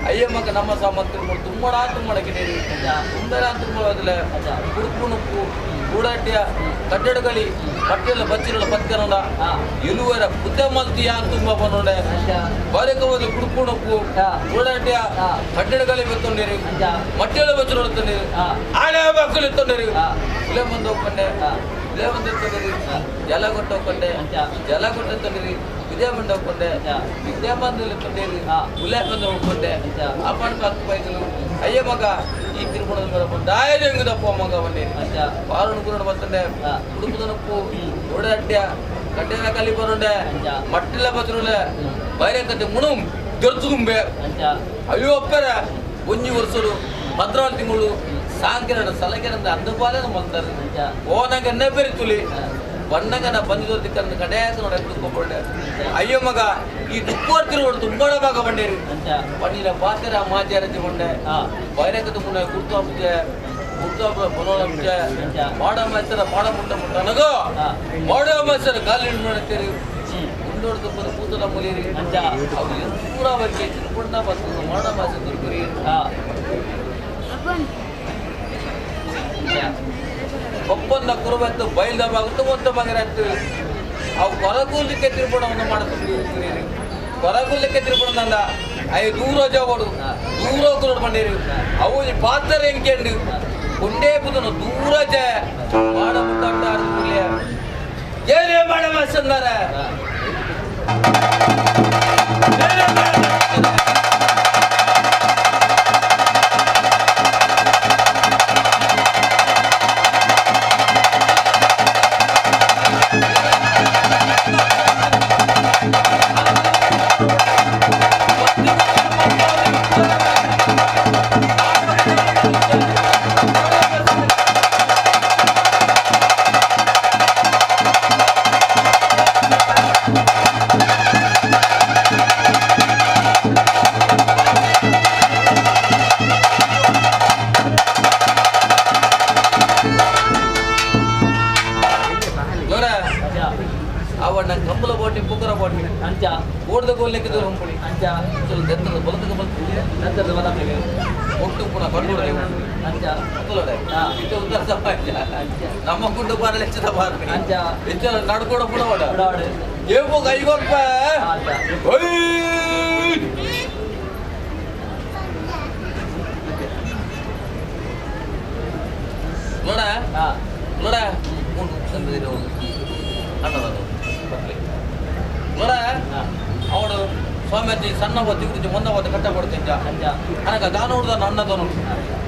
ಅಯ್ಯ ಮಗ ನಮ್ಮ ಸಾಮರ್ಥ್ಯ ತುಂಬಡಕ್ಕೆ ತುಂಬಾ ತುಂಬೋದಿಲ್ಲ ಕುಡುಕು ನುಪ್ಪು ಕೂಡಾಟಿಯ ಕಟ್ಟಡಗಳಿ ಪಟ್ಟೆಲ್ಲ ಬಚ್ಚಿರಲ್ಲ ಪತ್ಕನೋಡ ಇಳುವರ ಬುದ್ಧ ಮಲ್ತಿಯ ತುಂಬ ಬಂದೋಡೆ ಬಾರಿಕ ಹೋದ ಕುಡುಕು ನುಪ್ಪು ಕೂಡಾಟಿಯ ಕಟ್ಟಡಗಳಿ ಬತ್ತೊಂಡಿರಿ ಮಟ್ಟೆಲ್ಲ ಬಚ್ಚಿರೋಡ ತಂದಿರಿ ಆಳೆ ಮಕ್ಕಳು ಎತ್ತೊಂಡಿರಿ ಇಲ್ಲೇ ಬಂದು ಹೋಗ್ಕೊಂಡೆ ಇಲ್ಲೇ ಬಂದು ಎತ್ತೊಂಡಿರಿ ಜಲ ಕೊಟ್ಟು ಹೋಗ್ಕೊಂಡೆ ಜಲ ಕೊಟ್ಟು ತಂದಿರಿ ವಿದ್ಯಾ ಬಂದು ಹೋಗ್ಕೊಂಡೆ ವಿದ್ಯಾ ಬಂದಲ್ಲಿ ತಂದಿರಿ ಉಲೆ ಬಂದು ಹೋಗ್ಕೊಂಡೆ ಅಪ್ಪನ ಹತ್ತು ಬೈಕಲು ಅಯ್ಯ ಮಗ ಈ ತಿರುಪುಣದ ದಾಯ ಹೆಂಗದಪ್ಪ ಮಗ ಬಂದಿ ಪಾರು ಕೂಡ ಬರ್ತಂಡೆ ಕುಡುಕುದನಪ್ಪು ಓಡಾಡ್ಯ ಕಟ್ಟೆಲ್ಲ ಕಲಿ ಬರೋಂಡೆ ಮಟ್ಟಿಲ್ಲ ಬತ್ತರುಂಡೆ ಬೈರೆ ಕತೆ ಮುಣುಂ ದೊರ್ತು ತುಂಬೆ ಅಯ್ಯೋ ಅಪ್ಪರ ಒಂಜಿ ವರ್ಷರು 14 ತಿಂಗಳು ಸಾಂಕೆರಡ ಸಲಕೆರಂದ ಅಂದಪಾಲನ ಮಾಡ್ತಾರೆ ಓನಾಗ ಎಣ್ಣೆ ಬೆರಿತುಲಿ ಬಣ್ಣಗನ ಬಂದಿದ್ದೋರ್ದಿಕ್ಕಂದು ಕಡೆಯಾಕ ನೋಡಿ ಎತ್ತುಕೊಂಡ್ರೆ ಅಯ್ಯೋ ಮಗ ಈ ದುಪ್ಪರ್ತಿರೋಡು ತುಂಬಾ ಭಾಗ ಬಂಡೇರಿ ಬಣ್ಣಿನ ಪಾತ್ರ ಮಾಚಾರತಿ ಬಂಡೆ ಬೈರಕದ ಮುನ್ನ ಕುರ್ತಾಪುಜೆ ಬನೋಳ ಪೂಜೆ ಮಾಡ ಮಾಸ್ತರ ಮಾಡ ಮುಟ್ಟ ಮುಟ್ಟ ನನಗೋ ಮಾಡ ಮಾಸ್ತರ ಕಾಲಿನ ಮಾಡುತ್ತೀರಿ ಮುಂದೋಡ್ ತುಂಬ ಕೂತಲ ಮುಲಿರಿ ಅವ್ರು ಪೂರ ಅವರಿಗೆ ತಿರುಪಣ್ಣ ಬರ್ತದೆ ಮಾಡ ಮಾಸ್ತರ ತಿರುಗುರಿ ಒಪ್ಪಂದ ಕುರುಬತ್ತು ಬಯಲ್ದಾಗುತ್ತೆ ಒಂದು ಮಗರ ಅವು ಕೊರಗುಲಿಕ್ಕೆ ತಿರುಪಣವನ್ನು ಮಾಡುತ್ತೀರಿ ಕೊರಗುಲಿಕ್ಕೆ ತಿರುಪಣದ ಅಯ್ಯ ದೂರ ಜಾವಡು ದೂರ ಕುರುಡು ಬಂಡೇರಿ ಅವು ಪಾತ್ರ ಹೆಂಗೆ ಕೊಂಡೇ ಬುದನು ದೂರ ಜ ಮಾಡ ಮುಟ್ಟ ಏನೇ ಮಾಡ ಮಾಸಂದಾರ ಕಂಬಲ ಬೋಟಿ ಪುಕ್ಕರ ಬೋಟಿ ಅಂಚ ಓಡ್ದ ಗೋಲ್ಲೆಕ್ಕಿದ್ರು ಹೊಂಪುಡಿ ಅಂಚ ಚಲೋ ದೆತ್ತದ ಬಲತಕ ಬಲ್ತಿದೆ ನಂತರದ ಬಲಕ್ಕೆ ಒಟ್ಟು ಪುನಃ ಬಂಡೂರ ಅಂಚ ಮಕ್ಕಳಡೆ ಇದು ಉತ್ತರ ಸಮಾಜ ನಮ್ಮ ಗುಂಡು ಬಾರಲೆ ಹೆಚ್ಚದ ಬಾರ್ನಿ ಅಂಚ ಹೆಚ್ಚ ನಡ್ಕೊಡ ಪುಡ ಓಡ ಏವೋ ಕೈಗೊಪ್ಪ ನೋಡ ನೋಡ ತಂದಿರೋ ಅನ್ನೋದು ನೋಡ ಅವಳು ಸ್ವಾಮಿ ಸಣ್ಣ ಹೊತ್ತಿ ಗುరించి ಮೊಂದ ಹೊತ್ತು ಕಟ್ಟ ಕೊಡ್ತಿದ್ದ ನನಗೆ ಗಾನ ಹುಡ್ದ ಅನ್ನದನು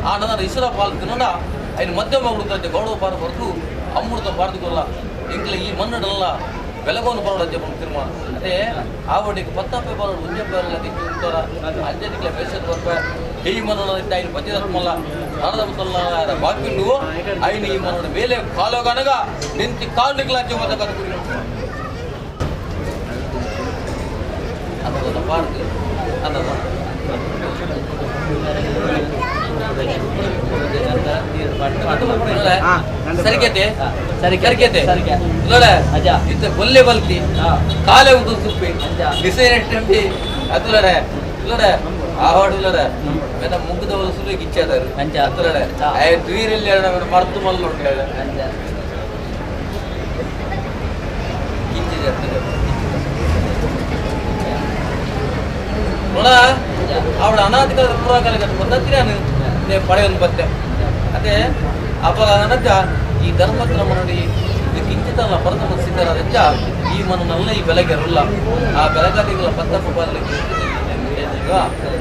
ಆ ನನ್ನ ಇಸರ ಪಾಲ್ತು ನೋಡ ಐದು ಮಧ್ಯಮ ಹುಡುಗಂತೆ ಗೌಡವ ಪಾರ ಹೊರತು ಅಮೃತ ಪಾರದುಕೊಲ್ಲ ಇಂಕ್ಲ ಈ ಮನ್ನಡಲ್ಲ ಬೆಳಗೋನು ಬರೋಡಜ್ಜೆ ಬಂದು ತೀರ್ಮಾನ ಅದೇ ಆವಡಿಗೆ 10 ರೂಪಾಯಿ ಬರೋಡು ಮುಂಜೆ ಬರಲ್ಲ ತಿಂತಾರ ಅಂಜನಿಕ್ಲೆ ಬೇಸದ ಬರ್ಬೆ ಈ ಮನೋಡ ಐನು ಬಜ್ಜಿರತ್ಮಲ್ಲ ನಾರದ ಮುಸಲ್ಲ ಬಾಕಿಂಡು ಐನು ಈ ಮನೋಡ ಮೇಲೆ ಕಾಲೋಗನಗ ನಿಂತಿ ಕಾಲು ನಿಕ್ಲಾಚೆ ಹೋದ ಕದ್ಕುರಿ ಅನ್ನೋದನ್ನ ಪಾರ್ದು ಅನ್ನೋದ ಸರಿಕತೆ ಸರಿಕತೆ ನೋಡ ಇತ್ತ ಗೊಲ್ಲೆ ಬಲ್ತಿ ಕಾಲೆ ಉಂಟು ಸುಪ್ಪಿ ಡಿಸೈನ್ ಅದುಲಡೆ ಇಲ್ಲಡೆ ಆವಾಡುಲಡೆ ಮೇನ ಮುಗ್ದವರು ಸುಲಿಗೆ ಇಚ್ಛಾದರು ಅದುಲಡೆ ದೂರಲ್ಲಿ ಮರ್ತು ಮಲ್ಲ ಉಂಟು ಕಿಂಚಿದೆ ನೋಡ ಅವಳ ಅನಾಧಿಕಾರದ ಪುರಾಕಾಲ ಬಂದತ್ತಿರ ಪಡೆಯೊಂದು ಬತ್ತೆ ಅದೇ ಅವಾಗ ನನಗ ಈ ಧರ್ಮತ್ರ ನೋಡಿ ಇದು ಕಿಂಚಿತಲ್ಲ ಪರತಮ ಸಿದ್ಧರಾದ ಈ ಮನನಲ್ಲ ಈ ಬೆಲೆಗೆ ಇರಲ್ಲ ಆ ಬೆಲೆಗಾರಿಗಳ 10 ರೂಪಾಯಿ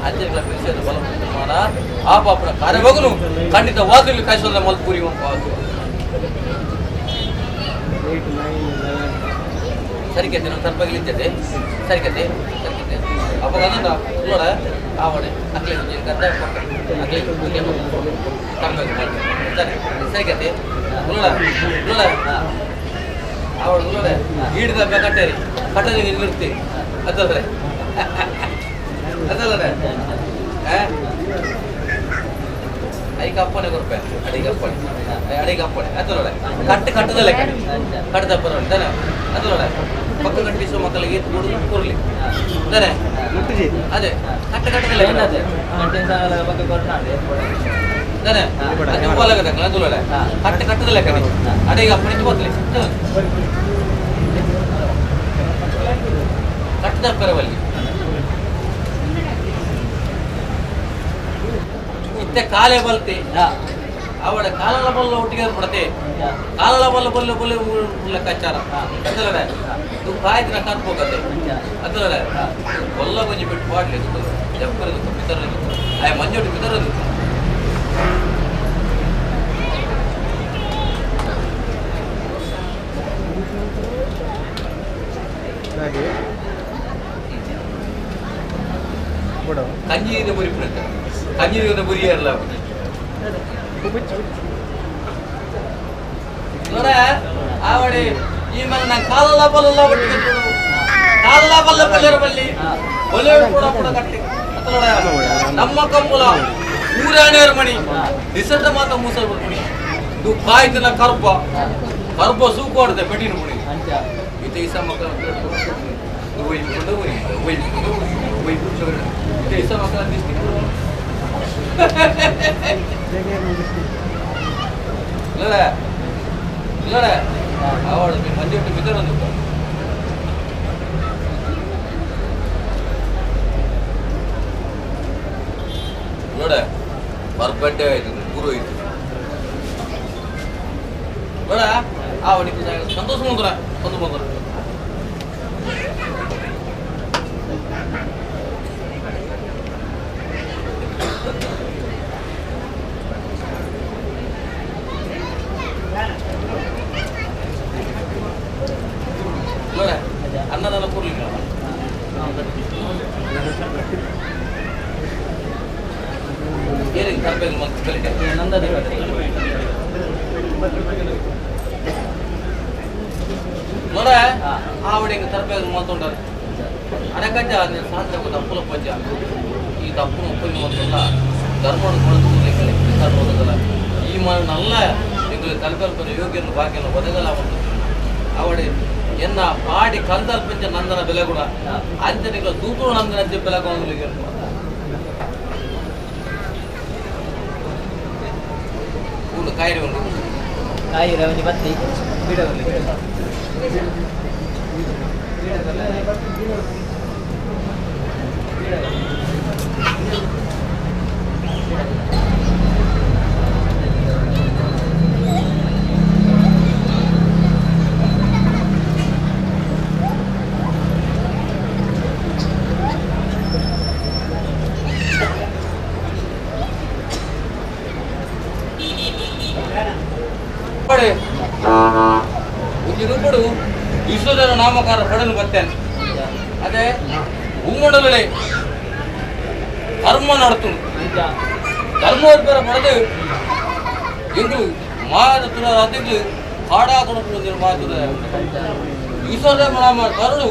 ಅಂಚೆಗಳ ಪಿಲಿಸದ ಬಲ ಮಾನ ಆ ಪಾಪನ ಕಾರ್ಯವಾಗನು ಖಂಡಿತವಾಗಲಿ ಕಾಯಿಸೋದ ಮಲ್ಪುರಿ ಸರಿಕತೆ ನಾವು ತರ್ಪಾಗಿಲಿದ್ದೇವೆ ಸರಿಕತೆ ಸರಿಕತೆ ಅವಾಗ ಅದನ್ನ ನೋಡ ಆವಡೆ ಅಕ್ಲೆ ಗದ್ದ ಅಕ್ಲೆ ತರ್ಪಾಗಿ ಸರಿ ಸರಿಕತೆ ನೋಡ ನೋಡ ಅವಳು ನೋಡ ಹಿಡಿದ ಕಟ್ಟೇರಿ ಕಟ್ಟರಿ ನಿಲ್ತಿ ಅದಲ್ರೆ ಅದಲ್ಲದೆ ಐಗೆ ಅಪ್ಪನೆ ಕೊಡ್ಪೆ ಅಡಿಗೆ ಅಪ್ಪನೆ ಅದಲ್ಲೋಡೆ ಕಟ್ಟದಲ್ಲ ಕಟ್ಟದ ಬರೋಣ ತಾನೆ ಅದಲ್ಲೋಡೆ ಪಕ್ಕ ಕಟ್ಟಿಸುವ ಮಕ್ಕಳಿಗೆ ಕೊಡುದು ಕೊಡ್ಲಿ ತಾನೆ ಅದೇ ಕಟ್ಟದಲ್ಲ ಏನದೆ ತಾನೆ ಅದು ಒಳಗದಲ್ಲ ಅದಲ್ಲೋಡೆ ಕಟ್ಟದಲ್ಲ ಕಡೆ ಅಡಿಗೆ ಅಪ್ಪನೆ ಹೋಗ್ಲಿ ಕಟ್ಟದ ಬರವಲ್ಲಿ ಇತ್ತೆ ಕಾಲೇ ಬಲ್ತೆ ಅವಡ ಕಾಲಲ ಬಲ್ಲ ಒಟ್ಟಿಗೆ ಬಿಡತೆ ಕಾಲಲ ಬಲ್ಲ ಬಲ್ಲ ಬಲ್ಲ ಕಚ್ಚಾರ ಅದಲ್ಲದೆ ಇದು ಕಾಯ್ದಿನ ಕರ್ಕೋಗತ್ತೆ ಅದಲ್ಲದೆ ಒಲ್ಲ ಬಂಜಿ ಬಿಟ್ಟು ಪಾಡ್ಲಿ ಜಪ್ಪರದು ಪಿತರದು ಆಯ ಮಂಜೋಟಿ ಪಿತರದು ಕಂಜಿಯಿಂದ ಬುರಿ ಬಿಡುತ್ತೆ ಕಂಜಿನ ಬುರಿ ಇರಲ್ಲ ನೋಡ ಆವಡಿ ಈ ಮೇಲೆ ನಾನು ಕಾಲಲ್ಲ ಬಲ್ಲ ಒಟ್ಟಿಗೆ ಕಾಲಲ್ಲ ಬಲ್ಲ ಬಲ್ಲರ ಬಲ್ಲಿ ಒಲೆ ಕೂಡ ಕಟ್ಟಿ ನಮ್ಮ ಕಂಬುಲ ಊರಾಣೇರ್ ಮಣಿ ನಿಸರ್ಗ ಮಾತ ಮೂಸರ್ ಮಣಿ ಇದು ಕಾಯ್ದಿನ ಕರ್ಪ ಸೂಕು ಹೊಡೆದೆ ಬೆಟ್ಟಿನ ಮಣಿ ಇದು ಈಸ ಮಕ್ಕಳ isa makalan distik ಇಲ್ಲ ಅವಳು ಮಂದಿ ಬಿಟ್ಟು ಬಿದ್ದರೊಂದು ನೋಡ ಪರ್ಪೆಂಟೆ ಆಯ್ತು ಗುರು ಆಯ್ತು ನೋಡ ಅವನಿಗೆ ಸಂತೋಷ ಮುಂದ್ರ ಒಂದು ಬಂದ್ರ ಅನ್ನದಾನ ಕೊಡ್ಲಿಲ್ಲ ಏನಿಗೆ ತರಬೇಕು ಮತ್ತೆ ಬೆಳಿಗ್ಗೆ ನಂದನೆ ನೋಡ ಆವಡಿಗೆ ತರಬೇಕು ಮಾತಾಡ್ತಾರೆ ಅಡಕಜ್ಜ ಸಾಧ್ಯ ತಪ್ಪುಲ ಪಜ್ಜ ಈ ತಪ್ಪು ಉಪ್ಪು ಮೊದಲ ಧರ್ಮವನ್ನು ಕೊಡೋದಲ್ಲ ಈ ಮಣ್ಣಲ್ಲ ನಿಮಗೆ ಕಲ್ಪಲ್ಪನೆ ಯೋಗ್ಯನ ಭಾಗ್ಯನ ಒದಗಲ ಒಂದು ಅವಡೆ ಎನ್ನ ಪಾಡಿ ಕಲ್ದಲ್ಪಂಚ ನಂದನ ಬೆಲೆ ಕೂಡ ಅಂಜನಿಗಳ ತೂತು ನಂದನ ಅಂಚೆ ಬೆಲೆಗೆ ಒಂದು ಕಾಯಿಲೆ ಉಂಟು ಕಾಯಿಲೆ ಅವನಿ ಬತ್ತಿ ಬಿಡವಲ್ಲಿ ರೂಪಡು ವಿಶ್ವದ ನಾಮಕಾರ ಪಡೆದು ಬರ್ತೇನೆ ಅದೇ ಭೂಮಂಡಲೇ ಧರ್ಮ ನಡ್ತು ಧರ್ಮೋದ್ಧಾರ ಪಡೆದು ಎಂದು ಮಾದ ತುರ ಅತಿಥಿ ಹಾಡಾಕೊಂಡು ನಿರ್ಮಾತದ ವಿಶ್ವದ ನಾಮ ಕರಡು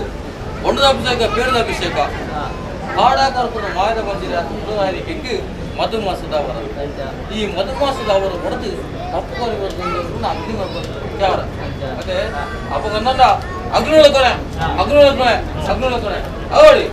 ಒಂಡದ ಅಭಿಷೇಕ ಬೇಡದ ಅಭಿಷೇಕ ಹಾಡಾಕರ್ಕೊಂಡು ಮಾಯದ ಬಂದಿರ ಹೆಂಗೆ ಮಧುಮಾಸದವರ ಈ ಮಧುಮಾಸದವರು ಹೊಡೆದು ತಪ್ಪು ಅಗ್ನಿ ವಿಚಾರ ಮತ್ತೆ ಅಪ್ಪಗನ್ನಲ್ಲ ಅಗ್ನಿಕೊನೆ ಅವಳಿ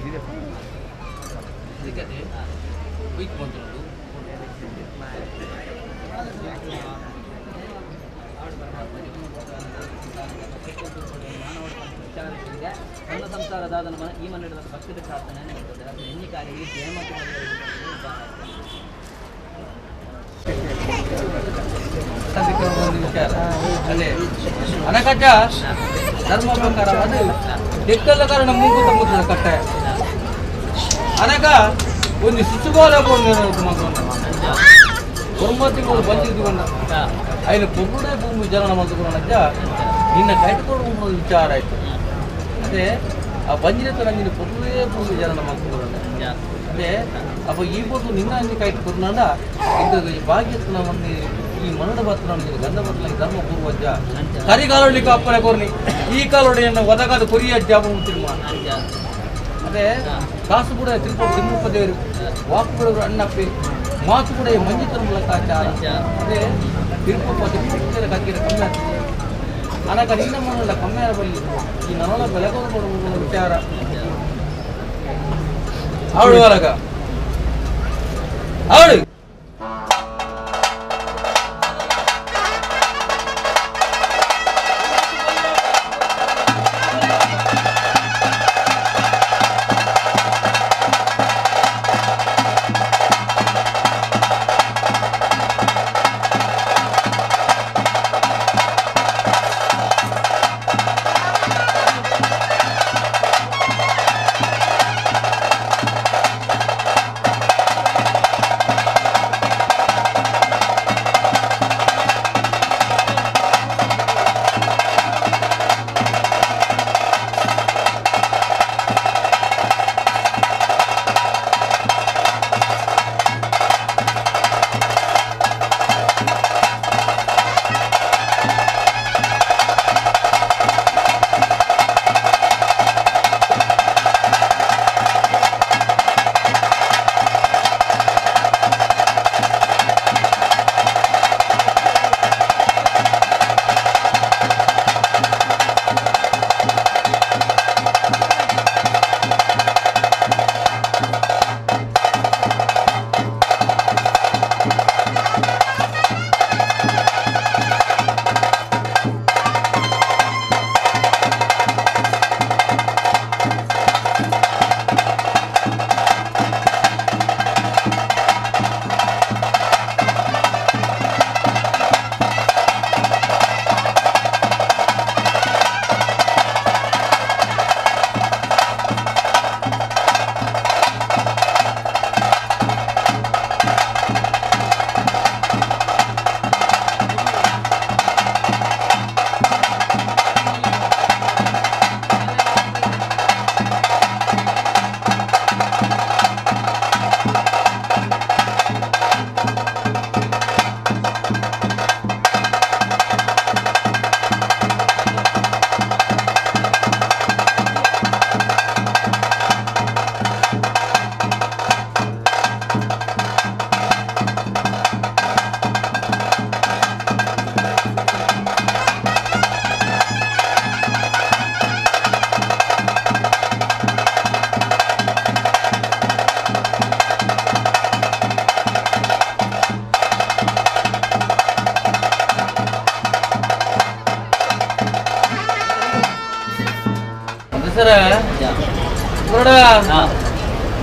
ನನ್ನ ಸಂಸಾರದ ಈ ಮನೆ ಭಕ್ತಿದ ಪ್ರಾರ್ಥನೆ ನೆನಪುತ್ತದೆ ಅದು ಎಣ್ಣೆ ಕಾರ್ಯ ಜಯಮತಿ ಅದೇ ಅನಕಜ್ಜ ಧರ್ಮ ಪ್ರಕಾರ ಅದು ತೆಕ್ಕಲ್ಲ ಕಾರಣ ಮುಂಕುತ ಮುದ್ದ ಕಟ್ಟೆ ಅನಕ ಒಂದು ಶಿಶುಗೋಲ ಕುರುಮತಿಗಳು ಬಂದಿದ್ದುಕೊಂಡ ఆయన పొరుగుడే భూమి విచారణ మందుకున్నానజ్జ నిన్న కట్టుకోవడం విచార ಆಯ್ತು ಅದೇ ಆ ಬಂಜಿರತ್ತ ನಿನ್ನ పొరుగుడే భూమి విచారణ మందుకున్నాను ಅದೇ ಅಪ್ಪ ಈ పొద్దు నిన్న అన్ని కట్టుకున్నాడ ఇంత భాగ్యత్తున్నవన్నీ ఈ మనడ బతున్నాను గంధ బతుల ధర్మ పూర్వజ్జ కరికాలుడికి అప్పనే కొర్ని ఈ కాలుడి ಒದಗಾದ ಕೊರಿಯ ಜಾಬ ಮುತ್ತಿರುವ ಅದೇ ಕಾಸು ಕೂಡ ತಿರುಪದೇವರು ವಾಕು ಕೂಡ ಅಣ್ಣಪ್ಪಿ ಮಾತು ಕೂಡ ಮಂಜಿತರ ಮೂಲಕ ಅದೇ ತಿರುಪತಿ ಕಕ್ಕಿರ ಕಮ್ಮಿ ಆಗ್ತದೆ ಅನಕ ನಿನ್ನ ಮನೆಲ್ಲ ಕಮ್ಮಿ ಆಗಬಲ್ಲಿ ಈ ನವಲ ಬೆಲೆ ಕೊಡುವ ವಿಚಾರ ಅವಳು ಹೊರಗ ಅವಳು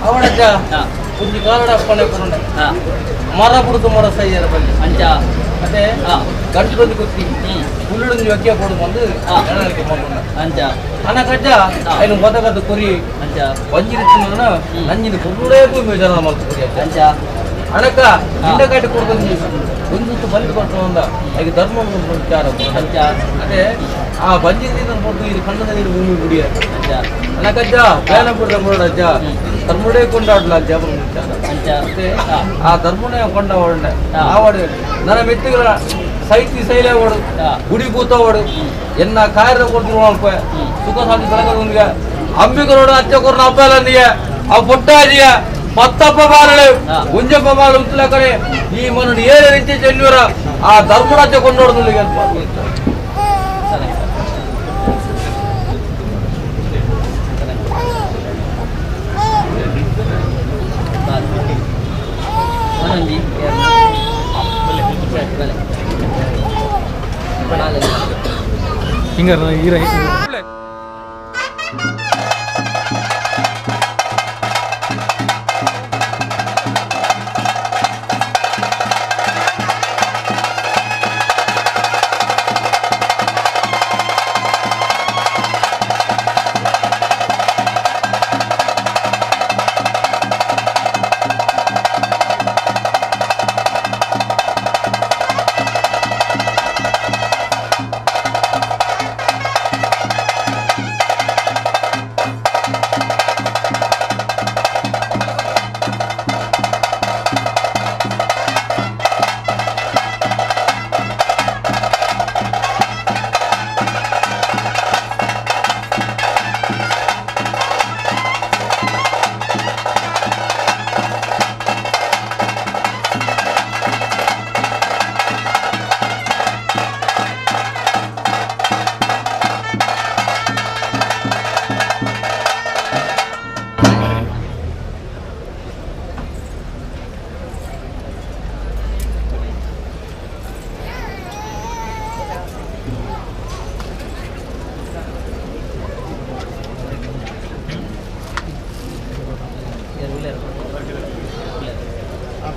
ಅವಡಜ್ಜ ಒಂದು ಕಾಲಡ ಅಪ್ಪನೆ ಕೊರೊಂಡೆ ಮರ ಬಿಡುದು ಮರ ಸೈಯರ ಬಲ್ಲಿ ಅಂಚ ಮತ್ತೆ ಗಂಟು ಕೊತ್ತಿ ಹುಲ್ಲುಡು ವ್ಯಕ್ತಿಯ ಕೊಡು ಬಂದು ಎಣಕ್ಕೆ ಮಾಡ್ಕೊಂಡ ಅಂಚ ಅನಕಜ್ಜ ಐನು ಬದಗದ ಕೊರಿ ಅಂಚ ಬಂಜಿರಿತ್ತಿನ ನಂಜಿನ ಹುಲ್ಲುಡೇ ಭೂಮಿ ಜನ ಮಾಡ್ತು ಕೊರಿ ಅಂಚ ಅನಕ ಹಿಂಡ ಕಟ್ಟಿ ಕೊಡ್ಬಂದು ಒಂದು ಬಲಿ ಕೊಟ್ಟು ಅಂದ ಈಗ ಧರ್ಮ ವಿಚಾರ ಅಂಚ ಅದೇ ಆ ಬಂಜಿರಿನ ಕೊಟ್ಟು ಇದು ಕಣ್ಣದ ನೀರು ಭೂಮಿ ಗುಡಿಯ ಅಂಚ ಅನಕಜ್ಜ ಬೇನಪುರದ ಮುರಡಜ್ಜ ಧರ್ಮುಡೇ ಕೊಂಡಾಡ್ಲ ಜಪ ಮತ್ತೆ ಆ ಧರ್ಮನೇ ಕೊಂಡವಾಡ ಆವಾಡು ನನ್ನ ಮೆತ್ತಿಗಳ ಸೈತಿ ಸೈಲೆ ಓಡು ಗುಡಿ ಕೂತ ಓಡು ಎನ್ನ ಕಾರ್ಯ ಕೊಡ್ತಿರುವ ಅಲ್ಪ ಸುಖ ಶಾಂತಿ ಸಲಗ ಅಂಬಿಗರೋಡು ಅಚ್ಚ ಕೊರ್ನ ಹಬ್ಬ ಎಲ್ಲ ನೀಗೆ ಆ ಪುಟ್ಟಾಜಿಯ ಮತ್ತಪ್ಪ ಬಾರಳು ಗುಂಜಪ್ಪ ಬಾರಳು ಉತ್ತಲ ಕಡೆ ಈ ಮನು ಏನೇ ರೀತಿ ಚೆನ್ನೂರ ಆ ಧರ್ಮರಾಜ್ಯ ಕೊಂಡೋಡ್ದು ಹನ್ನೊಂದು ಹಿಂಗಾರ ಹೀರ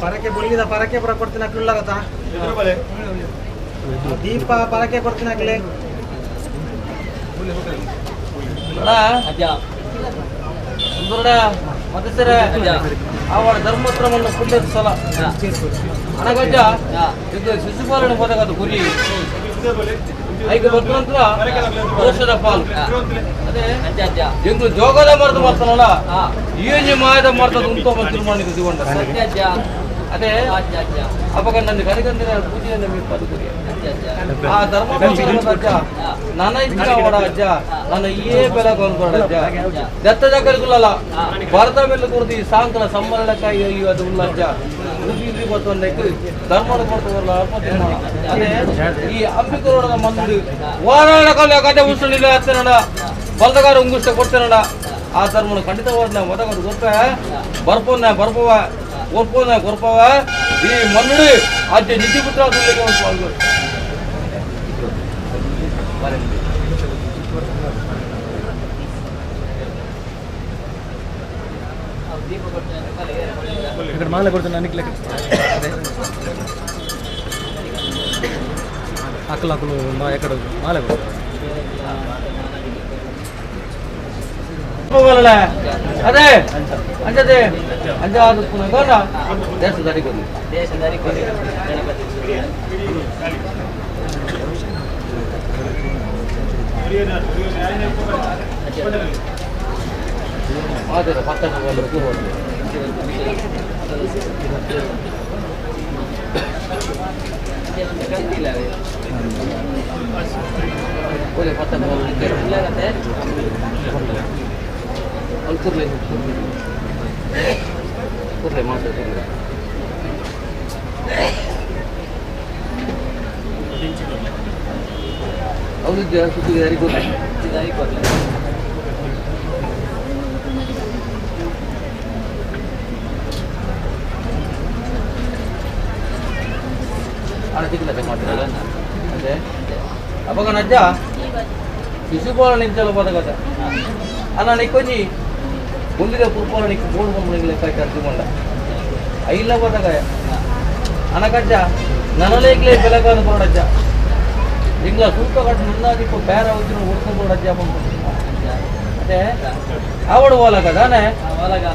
ಪರಕೆ ಬುಳ್ಳಿದ ಪರಕೆ ಪುರ ಕೊಡ್ತೀನಿ ಹಾಕ್ಲಿಲ್ಲಗತ್ತ ದೀಪ ಪರಕೆ ಕೊಡ್ತೀನಿ ಹಾಕ್ಲಿ ಅಜ್ಜ ಸುಂದರ ಮತ್ತೆ ಸರ ಅವಳ ಧರ್ಮೋತ್ತರವನ್ನು ಕುಲ್ಲೇದ ಸಲ ಅನಗಜ್ಜ ಇದು ಶಿಶುಪಾಲನೆ ಹೋದಾಗ ಗುರಿ ಐದು ಭಕ್ತರಂತ್ರ ದೋಷದ ಪಾಲು ಅದೇ ಅಜ್ಜ ಅಜ್ಜ ಎಂದು ಜೋಗದ ಮರದ ಮಾಡ್ತಾನಲ್ಲ ಈ ಮಾಯದ ಮಾಡ್ತದ ಉಂಟು ಮಂತ್ರಿ ಮಾಡಿದ್ದು ದಿಗೊಂಡ ಸತ್ಯ ಅಜ್ಜ ಅದೇ ಅಜ್ಜ ಅಜ್ಜ ಅವಾಗ ನನ್ನ ಕನಕಂದಿನ ಪೂಜೆಯನ್ನು ಮೀರ್ಪದು ಗುರಿ ಅಜ್ಜ ಅಜ್ಜ ಆ ಧರ್ಮ ಅಜ್ಜ ನನ್ನ ಇಷ್ಟ ಅವಡ ಅಜ್ಜ ನನ್ನ ಏ ಬೆಲೆ ಕೊಂಡ್ಕೊಡ ಅಜ್ಜ ದತ್ತದ ಕಲಿಗುಲ್ಲ ಭಾರತ ಮೇಲೆ ಕುರಿತು ಈ ಸಾಯಂಕಾಲ ಸಮ್ಮರಣಕ್ಕಾಗಿ ಅದು ಉಲ್ಲ ಅಜ್ಜ ಗೊತ್ತೊಂದಕ್ಕೆ ಧರ್ಮದ ಕೊಡ್ತದಲ್ಲ ಅದೇ ಈ ಅಂಬಿಕರೋಡದ ಮಂದು ಹೋರಾಡ ಕಲೆ ಕತೆ ಉಳಿಸಲಿಲ್ಲ ಹತ್ತನಡ ಬಲ್ದಗಾರ ಉಂಗುಷ್ಟ ಕೊಡ್ತೇನಡ ಆ ಧರ್ಮನ ಖಂಡಿತವಾದ ಮೊದಲು ಗೊತ್ತ ಬರ್ಪೋನ ಬರ್ಪವ ಒರ್ಪೋನ ಕೊರ್ಪವ ಈ ಮನ್ನುಡಿ ಅಜ್ಜ ನಿಧಿಪುತ್ರ ఇక్కడ మాల కొడుతున్నా అన్నిట్లకి అక్కలు అక్కలు మా ఎక్కడ మాల ಅದೇ ಅಂಜದೆ ಅಂಜಾದ ಪುನಃ ದೇಶದಾರಿ ಕೊಡಿ ದೇಶದಾರಿ ಕೊಡಿ ಆದರೆ ಪತ್ತಕ್ಕೆ ಒಳ್ಳೆ ಪತ್ತಕ್ಕೆ ಅಲ್ಕೂರ್ಲೆ ಕೂರ್ಲೆ ಮಾತಾಡ್ತೀನಿ ಹೌದು ಸುತ್ತಿಗೆ ದಾರಿ ಕೊಡ್ಲಿ ದಾರಿ ಕೊಡ್ಲಿ ಮಾಡ್ತಿರಲ್ಲ ಅದೇ ಅವಾಗ ನಜ್ಜ ಶಿಶುಪಾಲ ನಿಂಚಲು ಬದಗದ ಅಲ್ಲ ನಿಕ್ಕೊಂಜಿ ಮುಂದಿನ ಪುರ್ಪಾಲ ನಿಕ್ಕು ಬೋರ್ಡು ಬಂದು ಲೆಕ್ಕ ಅರ್ಜುಕೊಂಡ ಐಲ್ಲ ಬದಗ ಅನಕಜ್ಜ ನನಲೇಗ್ಲೇ ಬೆಳಗಾನ ಕೊರಡಜ್ಜ ಇಂಗ್ಲ ಸೂಕ ಕಟ್ಟು ಮುಂದಾದಿಪ್ಪು ಬೇರ ಹೋಗಿ ಓಡ್ಕೊಂಡ್ರಜ್ಜ ಅದೇ ಅವಡು ಓಲಗ ತಾನೆ ಒಳಗ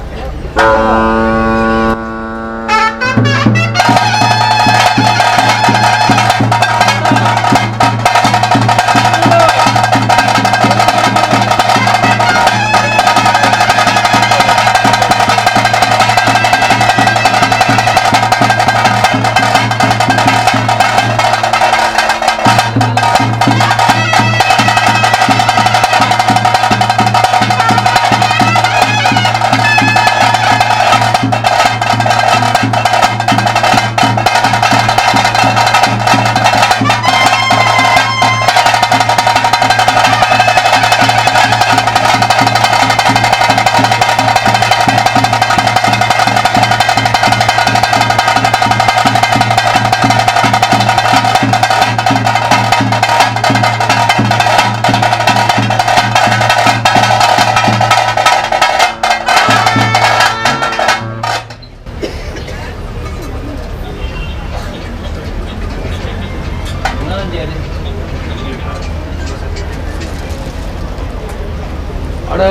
അവിടെ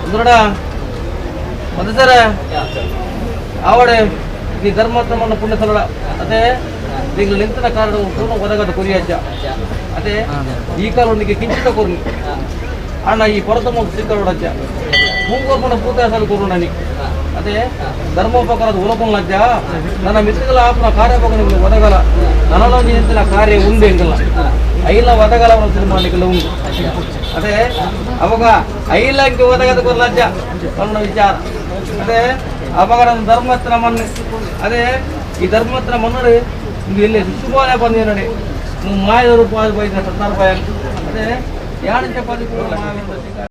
എന്തുടാ മതസര അവിടെ ಈ ಧರ್ಮಾತ್ಮನ ಪುಣ್ಯ ಸ್ಥಳ ಅದೇ ಈಗ ನಿಂತಿನ ಕಾರಣ ಪೂರ್ಣ ಒದಗದ ಕೊರಿಯಜ್ಜ ಅದೇ ಈ ಕಾಲೊಂದಿಗೆ ಕಿಂಚಿತ ಕೊರ್ನಿ ಅಣ್ಣ ಈ ಪರತಮ ಸಿಕ್ಕರೊಡಜ್ಜ ಮೂಗೋರ್ಪಣ ಪೂತಾಸಲು ಕೊರೋಣನಿ ಅದೇ ಧರ್ಮೋಪಕಾರದ ಉಲಕೊಂಡ್ಲಜ್ಜ ನನ್ನ ಮಿತ್ರಗಳ ಆಪನ ಕಾರ್ಯಪಕನಿಗಳು ಒದಗಲ ನನలో ನಿಂತಿನ ಕಾರ್ಯ ಉಂಡು ಎಂಗಲ್ಲ ಐಲ ಒದಗಲ ಅವನ ಸಿನಿಮಾನಿಗೆಲ್ಲ ಉಂಟು ಅದೇ ಅವಾಗ ಐಲಂಗೆ ಒದಗದ ಕೊರ್ಲಜ್ಜ ನನ್ನ ವಿಚಾರ ಅದೇ ಅವಾಗ ನನ್ನ ಧರ್ಮತ್ರ ಮಣ್ಣು ಅದೇ ಈ ಧರ್ಮತ್ರ ಮಣ್ಣು ಇಲ್ಲಿ ಶುಭವಾದ ಬಂದಿ ನೋಡಿ ಮಾಯದ ರೂಪಾಯಿ ಬೈದ 10 ರೂಪಾಯಿ ಅದೇ 2 ಚಪಾತಿ